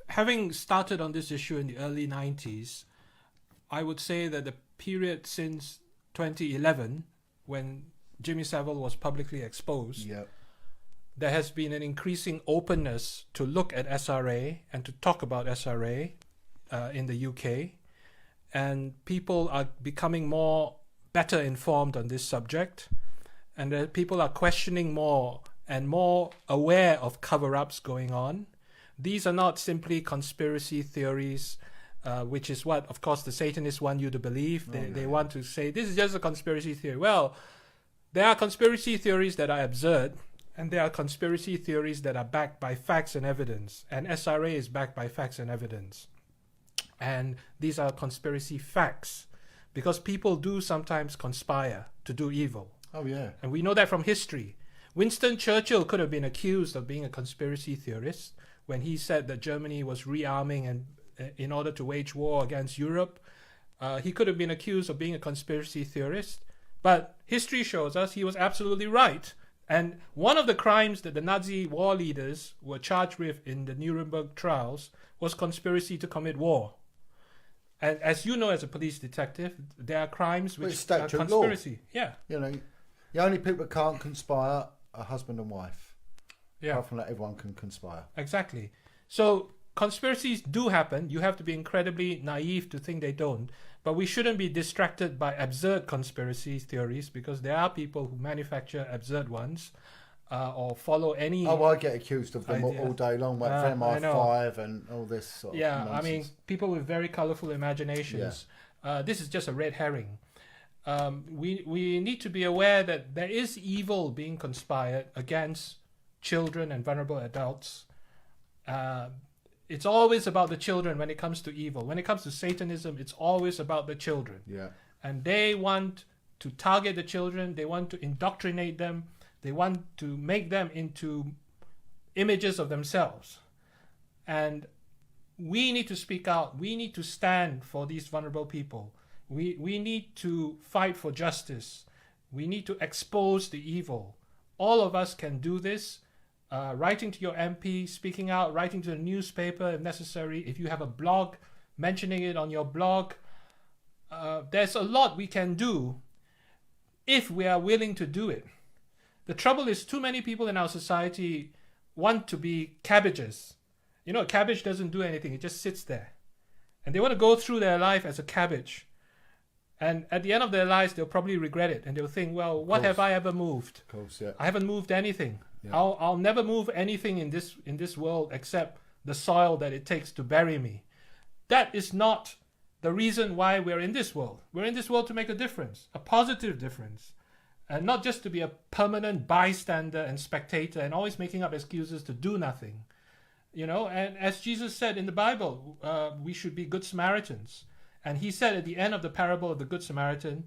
having started on this issue in the early 90s, I would say that the period since 2011, when Jimmy Savile was publicly exposed, there has been an increasing openness to look at SRA and to talk about SRA in the UK. and people are becoming better informed on this subject, and that people are questioning more and more aware of cover-ups going on. These are not simply conspiracy theories, which is what, of course, the Satanists want you to believe. They want to say, this is just a conspiracy theory. Well, there are conspiracy theories that are absurd, and there are conspiracy theories that are backed by facts and evidence. And SRA is backed by facts and evidence. And these are conspiracy facts, because people do sometimes conspire to do evil. Oh, yeah. And we know that from history. Winston Churchill could have been accused of being a conspiracy theorist when he said that Germany was rearming and in order to wage war against Europe. He could have been accused of being a conspiracy theorist, but history shows us he was absolutely right. And one of the crimes that the Nazi war leaders were charged with in the Nuremberg trials was conspiracy to commit war. And as you know, as a police detective, there are crimes which are conspiracy. Yeah. You know, the only people that can't conspire are husband and wife. Yeah. Apart from that, everyone can conspire. Exactly. So conspiracies do happen. You have to be incredibly naive to think they don't. But we shouldn't be distracted by absurd conspiracy theories, because there are people who manufacture absurd ones or follow any... Oh, I get accused of them all day long, like MI5 and all this sort of nonsense. I mean, people with very colourful imaginations. Yeah. This is just a red herring. We need to be aware that there is evil being conspired against children and vulnerable adults. It's always about the children when it comes to evil. When it comes to Satanism, it's always about the children. Yeah. And they want to target the children. They want to indoctrinate them. They want to make them into images of themselves. And we need to speak out. We need to stand for these vulnerable people. We need to fight for justice. We need to expose the evil. All of us can do this. Writing to your MP, speaking out, writing to the newspaper if necessary. If you have a blog, mentioning it on your blog. There's a lot we can do if we are willing to do it. The trouble is, too many people in our society want to be cabbages. You know, a cabbage doesn't do anything. It just sits there. And they want to go through their life as a cabbage. And at the end of their lives, they'll probably regret it. And they'll think, well, what have I ever moved? Of course, yeah. I haven't moved anything. Yeah. I'll never move anything in this world except the soil that it takes to bury me. That is not the reason why we're in this world. We're in this world to make a difference, a positive difference. And not just to be a permanent bystander and spectator and always making up excuses to do nothing. You know, and as Jesus said in the Bible, we should be good Samaritans. And he said at the end of the parable of the Good Samaritan,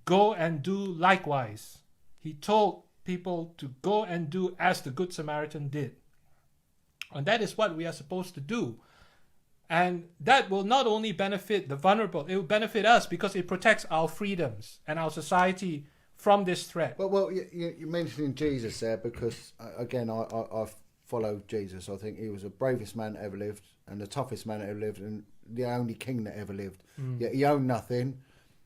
go and do likewise. He told people to go and do as the Good Samaritan did. And that is what we are supposed to do. And that will not only benefit the vulnerable, it will benefit us because it protects our freedoms and our society from this threat. Well, you're mentioning Jesus there because, again, I follow Jesus. I think he was the bravest man that ever lived and the toughest man that ever lived and the only king that ever lived. Yet he owned nothing,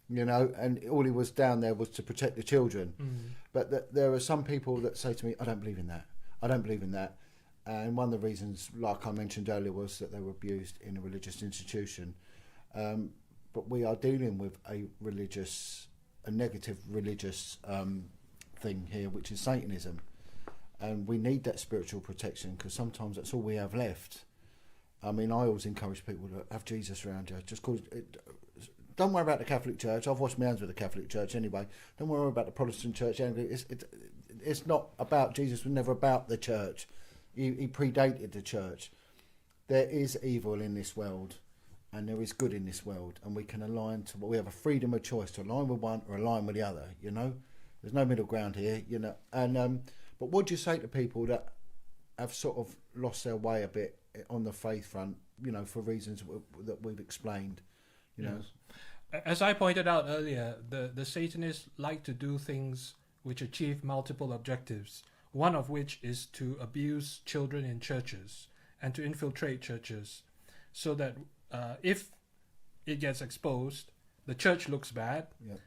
you know, and all he was down there was to protect the children. But there are some people that say to me, I don't believe in that. I don't believe in that. And one of the reasons, like I mentioned earlier, was that they were abused in a religious institution. But we are dealing with a negative religious thing here, which is Satanism. And we need that spiritual protection because sometimes that's all we have left. I mean, I always encourage people to have Jesus around you. Just cause don't worry about the Catholic Church. I've washed my hands with the Catholic Church anyway. Don't worry about the Protestant Church. It's not about Jesus. It was never about the church. He predated the church. There is evil in this world, and there is good in this world, and we can align to. We have a freedom of choice to align with one or align with the other. You know, there's no middle ground here. You know, and but what do you say to people that have sort of lost their way a bit on the faith front? You know, for reasons that we've explained. You know, as I pointed out earlier, the Satanists like to do things which achieve multiple objectives. One of which is to abuse children in churches and to infiltrate churches so that if it gets exposed, the church looks bad. Yep.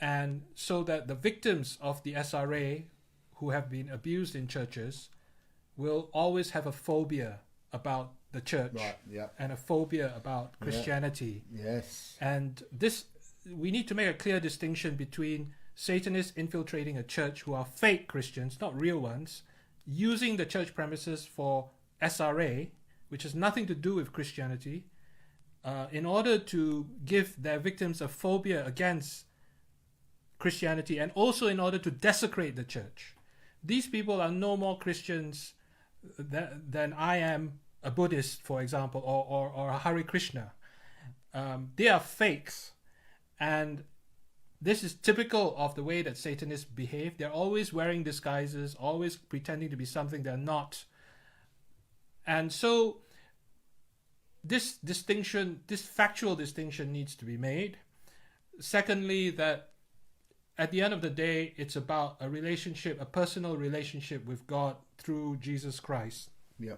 And so that the victims of the SRA who have been abused in churches will always have a phobia about the church, Right. Yeah. and a phobia about Christianity. Yes. And this, we need to make a clear distinction between Satanists infiltrating a church who are fake Christians, not real ones, using the church premises for SRA, which has nothing to do with Christianity, in order to give their victims a phobia against Christianity, and also in order to desecrate the church. These people are no more Christians than I am a Buddhist, for example, or a Hare Krishna. They are fakes. And this is typical of the way that Satanists behave. They're always wearing disguises, always pretending to be something they're not. And so this distinction, this factual distinction needs to be made. Secondly, that at the end of the day, it's about a relationship, a personal relationship with God through Jesus Christ. Yeah.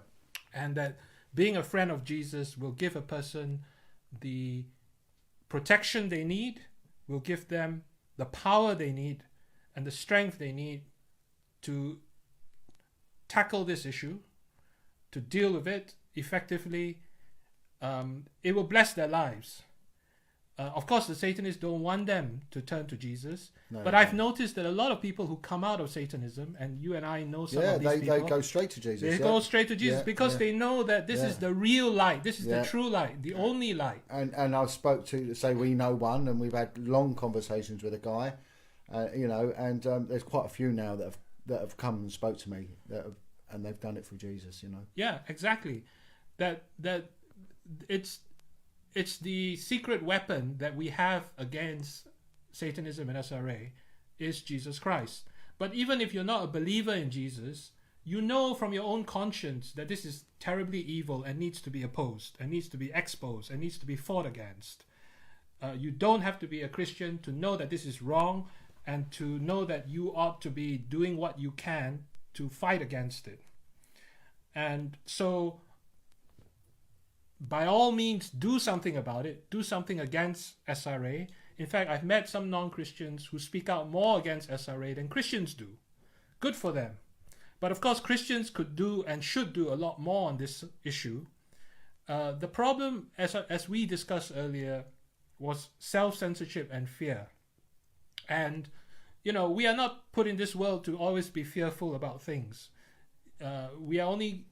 And that being a friend of Jesus will give a person the protection they need, will give them the power they need and the strength they need to tackle this issue, to deal with it effectively. It will bless their lives. Of course, the Satanists don't want them to turn to Jesus. No, but I've noticed that a lot of people who come out of Satanism, and you and I know some of these people. They go straight to Jesus. They go straight to Jesus because they know that this is the real light. This is the true light, the only light. And I've spoke to, say, we know one, and we've had long conversations with a guy, and there's quite a few now that have come and spoke to me, and they've done it for Jesus, Yeah, exactly. That it's the secret weapon that we have against Satanism and SRA is Jesus Christ. But even if you're not a believer in Jesus, you know from your own conscience that this is terribly evil and needs to be opposed, and needs to be exposed, and needs to be fought against. You don't have to be a Christian to know that this is wrong, and to know that you ought to be doing what you can to fight against it. And so, by all means, do something about it. Do something against SRA. In fact, I've met some non-Christians who speak out more against SRA than Christians do. Good for them. But of course, Christians could do and should do a lot more on this issue. The problem, as we discussed earlier, was self-censorship and fear. And, we are not put in this world to always be fearful about things. We are only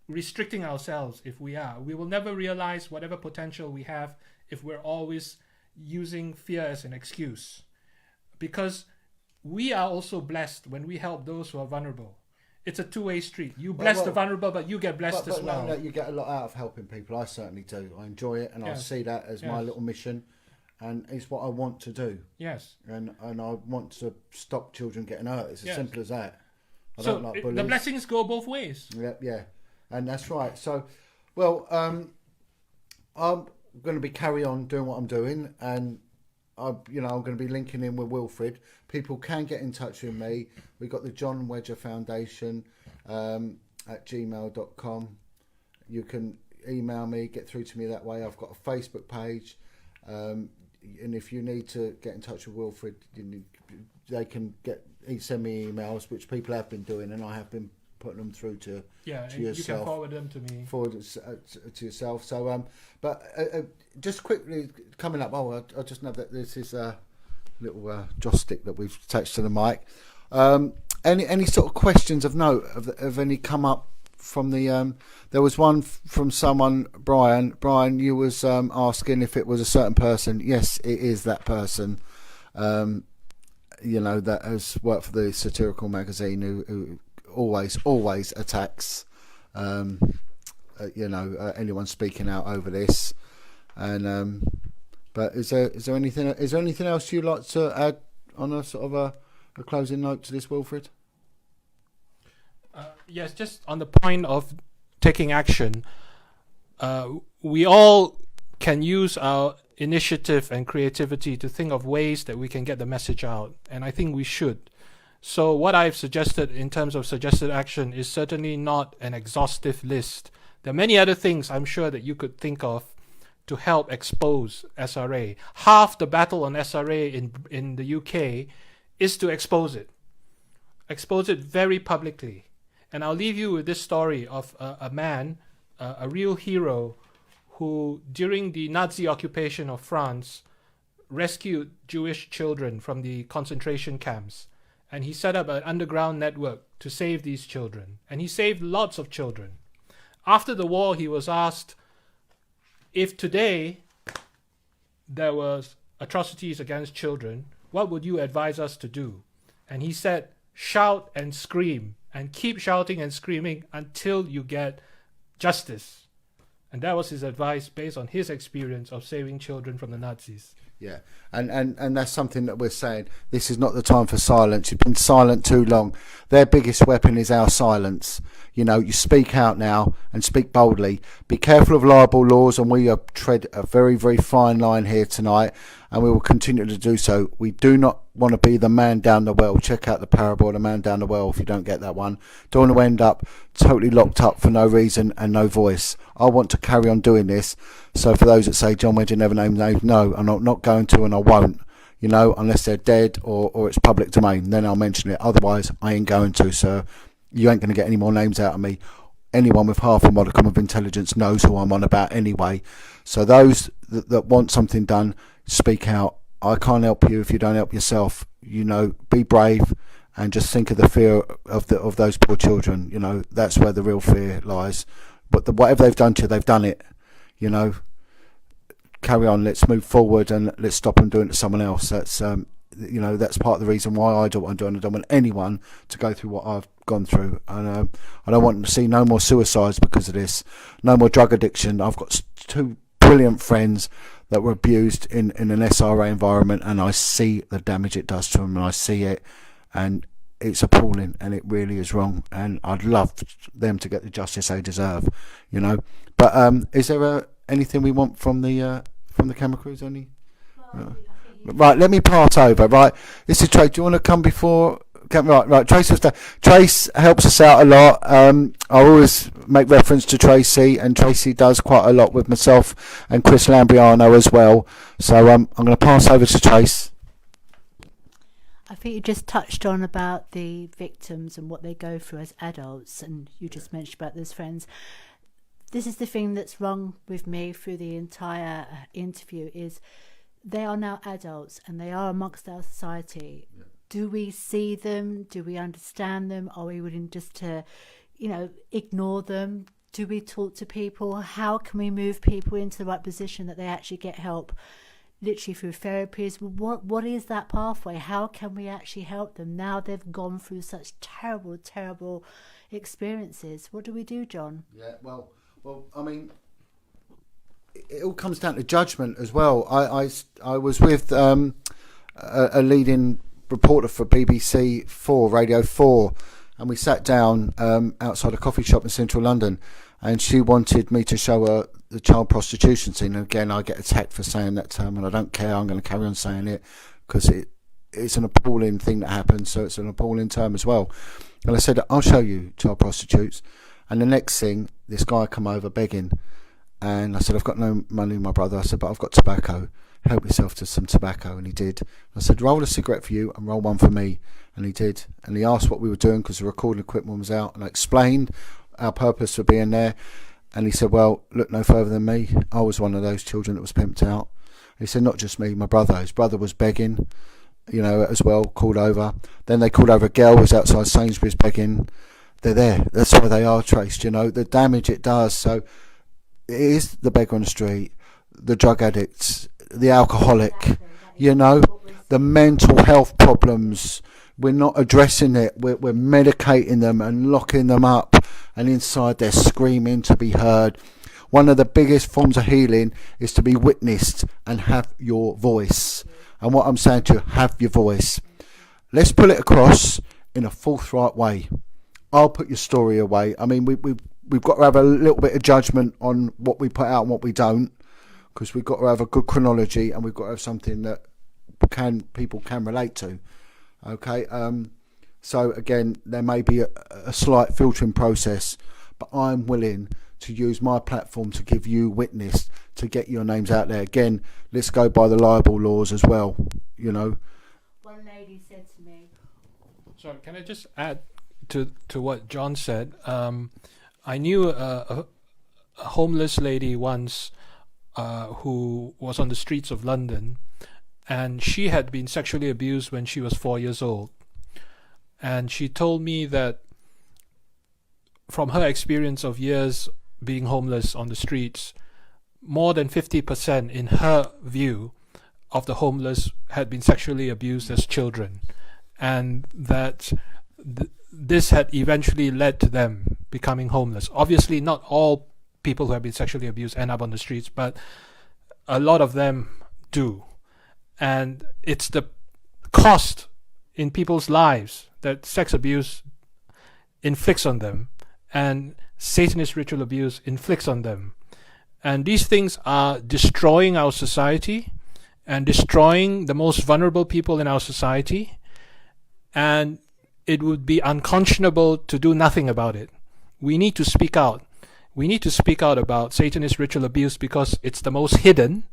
restricting ourselves if we are. We will never realize whatever potential we have if we're always using fear as an excuse. Because we are also blessed when we help those who are vulnerable. It's a two-way street. You bless the vulnerable, but you get blessed as well. No, you get a lot out of helping people. I certainly do. I enjoy it, and I see that as my little mission, and it's what I want to do. Yes. And I want to stop children getting hurt. It's as simple as that. I so don't like bullies. The blessings go both ways. Yeah. And that's right. So, well, I'm going to be carry on doing what I'm doing, and I'm going to be linking in with Wilfred. People can get in touch with me. We've got the Jon Wedger Foundation at gmail.com. You can email me, get through to me that way. I've got a Facebook page, and if you need to get in touch with Wilfred, they can send me emails, which people have been doing, and I have been putting them through to yourself. You can forward them to me. Forward to yourself. So, but just quickly coming up. I just know that this is a little joystick that we've attached to the mic. Any sort of questions of note of any come up from the? There was one from someone, Brian. Brian, you was asking if it was a certain person. Yes, it is that person. That has worked for the satirical magazine who always attacks anyone speaking out over this, and but is there anything else you'd like to add on a sort of a closing note to this, Wilfred? Yes, just on the point of taking action, we all can use our initiative and creativity to think of ways that we can get the message out, and I think we should. So what I've suggested in terms of suggested action is certainly not an exhaustive list. There are many other things I'm sure that you could think of to help expose SRA. Half the battle on SRA in the UK is to expose it. Expose it very publicly. And I'll leave you with this story of a man a real hero who, during the Nazi occupation of France, rescued Jewish children from the concentration camps. And he set up an underground network to save these children. And he saved lots of children. After the war, he was asked if today there was atrocities against children, what would you advise us to do? And he said, shout and scream, and keep shouting and screaming until you get justice. And that was his advice based on his experience of saving children from the Nazis. Yeah, and that's something that we're saying. This is not the time for silence. You've been silent too long. Their biggest weapon is our silence. You know, you speak out now and speak boldly. Be careful of libel laws, and we tread a very, very fine line here tonight, and we will continue to do so. We do not want to be the man down the well. Check out the parable of the man down the well if you don't get that one. Don't want to end up totally locked up for no reason and no voice. I want to carry on doing this. So for those that say Jon Wedger never named names, no, I'm not going to, and I won't. You know, unless they're dead or it's public domain, then I'll mention it. Otherwise, I ain't going to, sir. You ain't going to get any more names out of me. Anyone with half a modicum of intelligence knows who I'm on about anyway. So those that want something done, speak out. I can't help you if you don't help yourself. You know, be brave and just think of the fear of those poor children. You know, that's where the real fear lies. But whatever they've done to you, they've done it. You know, carry on. Let's move forward and let's stop them doing it to someone else. That's you know, that's part of the reason why I don't want to do it. I don't want anyone to go through what I've gone through. And I don't want to see no more suicides because of this. No more drug addiction. I've got two brilliant friends that were abused in an SRA environment, and I see the damage it does to them, and I see it, and it's appalling, and it really is wrong, and I'd love them to get the justice they deserve, you know. But is there anything we want from the camera crews? Any? Right, let me part over. Right, this is Trace. Do you want to come before? Right. Trace helps us out a lot. I always make reference to Tracy, and Tracy does quite a lot with myself and Chris Lambriano as well. So I'm going to pass over to Trace. I think you just touched on about the victims and what they go through as adults, and you just mentioned about those friends. This is the thing that's wrong with me through the entire interview is they are now adults and they are amongst our society. Yeah. Do we see them? Do we understand them? Are we willing just to, you know, ignore them? Do we talk to people? How can we move people into the right position that they actually get help? Literally through therapies. What is that pathway? How can we actually help them now they've gone through such terrible experiences? What do we do, Jon? Yeah, well, I mean, it all comes down to judgment as well. I was with a leading reporter for BBC 4, Radio 4, and we sat down outside a coffee shop in central London, and she wanted me to show her the child prostitution scene. And again, I get attacked for saying that term, and I don't care. I'm going to carry on saying it because it's an appalling thing that happens, so it's an appalling term as well. And I said, I'll show you child prostitutes. And the next thing, this guy come over begging, and I said, I've got no money, my brother. I said, but I've got tobacco. Help yourself to some tobacco. And he did. I said, roll a cigarette for you and roll one for me. And he did. And he asked what we were doing because the recording equipment was out, and I explained our purpose for being there. And he said, well, look no further than me. I was one of those children that was pimped out. He said, not just me, my brother. His brother was begging, you know, as well, called over. Then they called over a girl who was outside Sainsbury's begging. They're there. That's why they are traced, you know, the damage it does. So it is the beggar on the street, the drug addicts, the alcoholic, you know, the mental health problems. We're not addressing it. We're medicating them and locking them up, and inside they're screaming to be heard. One of the biggest forms of healing is to be witnessed and have your voice. And what I'm saying to you, have your voice. Let's pull it across in a forthright way. I'll put your story away. I mean, we've got to have a little bit of judgment on what we put out and what we don't, because we've got to have a good chronology, and we've got to have something that people can relate to. Okay, so again, there may be a slight filtering process, but I'm willing to use my platform to give you witness, to get your names out there. Again, let's go by the libel laws as well, you know. One lady said to me... Sorry, can I just add to what Jon said? I knew a homeless lady once who was on the streets of London, and she had been sexually abused when she was 4 years old. And she told me that from her experience of years being homeless on the streets, more than 50% in her view of the homeless had been sexually abused as children, and that this had eventually led to them becoming homeless. Obviously, not all people who have been sexually abused end up on the streets, but a lot of them do. And it's the cost in people's lives that sex abuse inflicts on them, and Satanist ritual abuse inflicts on them. And these things are destroying our society and destroying the most vulnerable people in our society. And it would be unconscionable to do nothing about it. We need to speak out. We need to speak out about Satanist ritual abuse because it's the most hidden,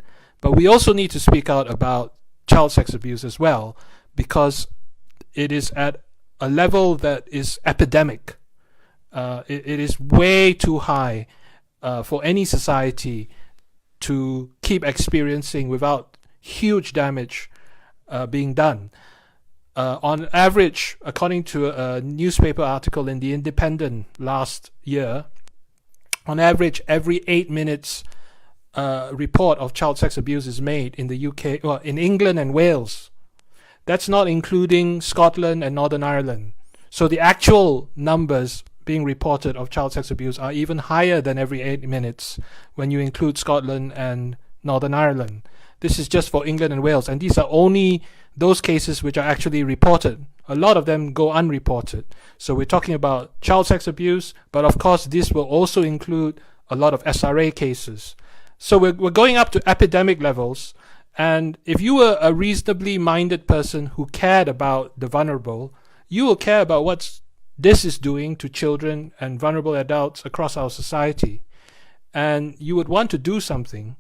but we also need to speak out about child sex abuse as well, because it is at a level that is epidemic. It is way too high for any society to keep experiencing without huge damage being done. On average, according to a newspaper article in The Independent last year, on average, every 8 minutes, report of child sex abuse is made in the UK, well, in England and Wales. That's not including Scotland and Northern Ireland. So the actual numbers being reported of child sex abuse are even higher than every 8 minutes when you include Scotland and Northern Ireland. This is just for England and Wales, and these are only those cases which are actually reported. A lot of them go unreported. So we're talking about child sex abuse, but of course this will also include a lot of SRA cases. So we're going up to epidemic levels, and if you were a reasonably minded person who cared about the vulnerable, you will care about what this is doing to children and vulnerable adults across our society. And you would want to do something,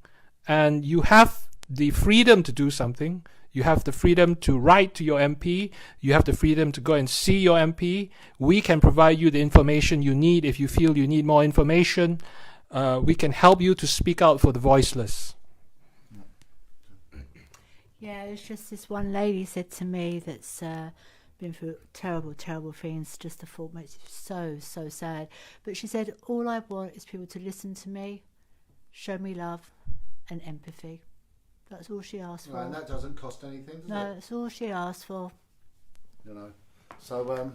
and you have the freedom to do something. You have the freedom to write to your MP. You have the freedom to go and see your MP. We can provide you the information you need if you feel you need more information. We can help you to speak out for the voiceless. Yeah, it's just this one lady said to me that's been through terrible, terrible things. Just the thought makes you so sad. But she said, all I want is people to listen to me, show me love and empathy. That's all she asked for. And that doesn't cost anything, does it? No, that's all she asked for. You know, so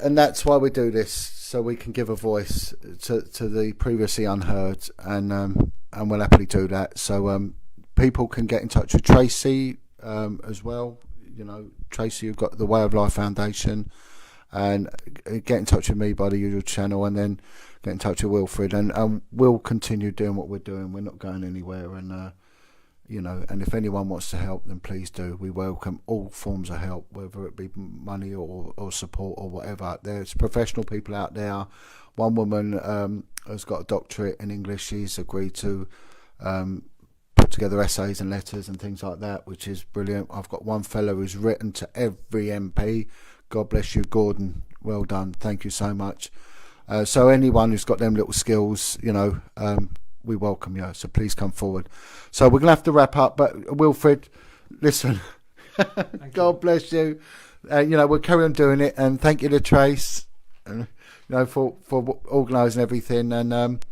and that's why we do this, so we can give a voice to the previously unheard, and we'll happily do that. So people can get in touch with Tracy as well. You know, Tracy, you've got the Way of Life Foundation, and get in touch with me by the usual channel, and then get in touch with Wilfred, and we'll continue doing what we're doing. We're not going anywhere, and you know, and if anyone wants to help, then please do. We welcome all forms of help, whether it be money or support or whatever. There's professional people out there. One woman has got a doctorate in English. She's agreed to put together essays and letters and things like that, which is brilliant. I've got one fellow who's written to every MP. God bless you, Gordon. Well done. Thank you so much. So anyone who's got them little skills, you know, we welcome you. So please come forward. So we're going to have to wrap up. But Wilfred, listen, God bless you. You know, we'll carry on doing it. And thank you to Trace, and, you know, for organising everything. And,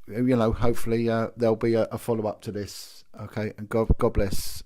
you know, hopefully there'll be a follow-up to this. Okay. And God bless.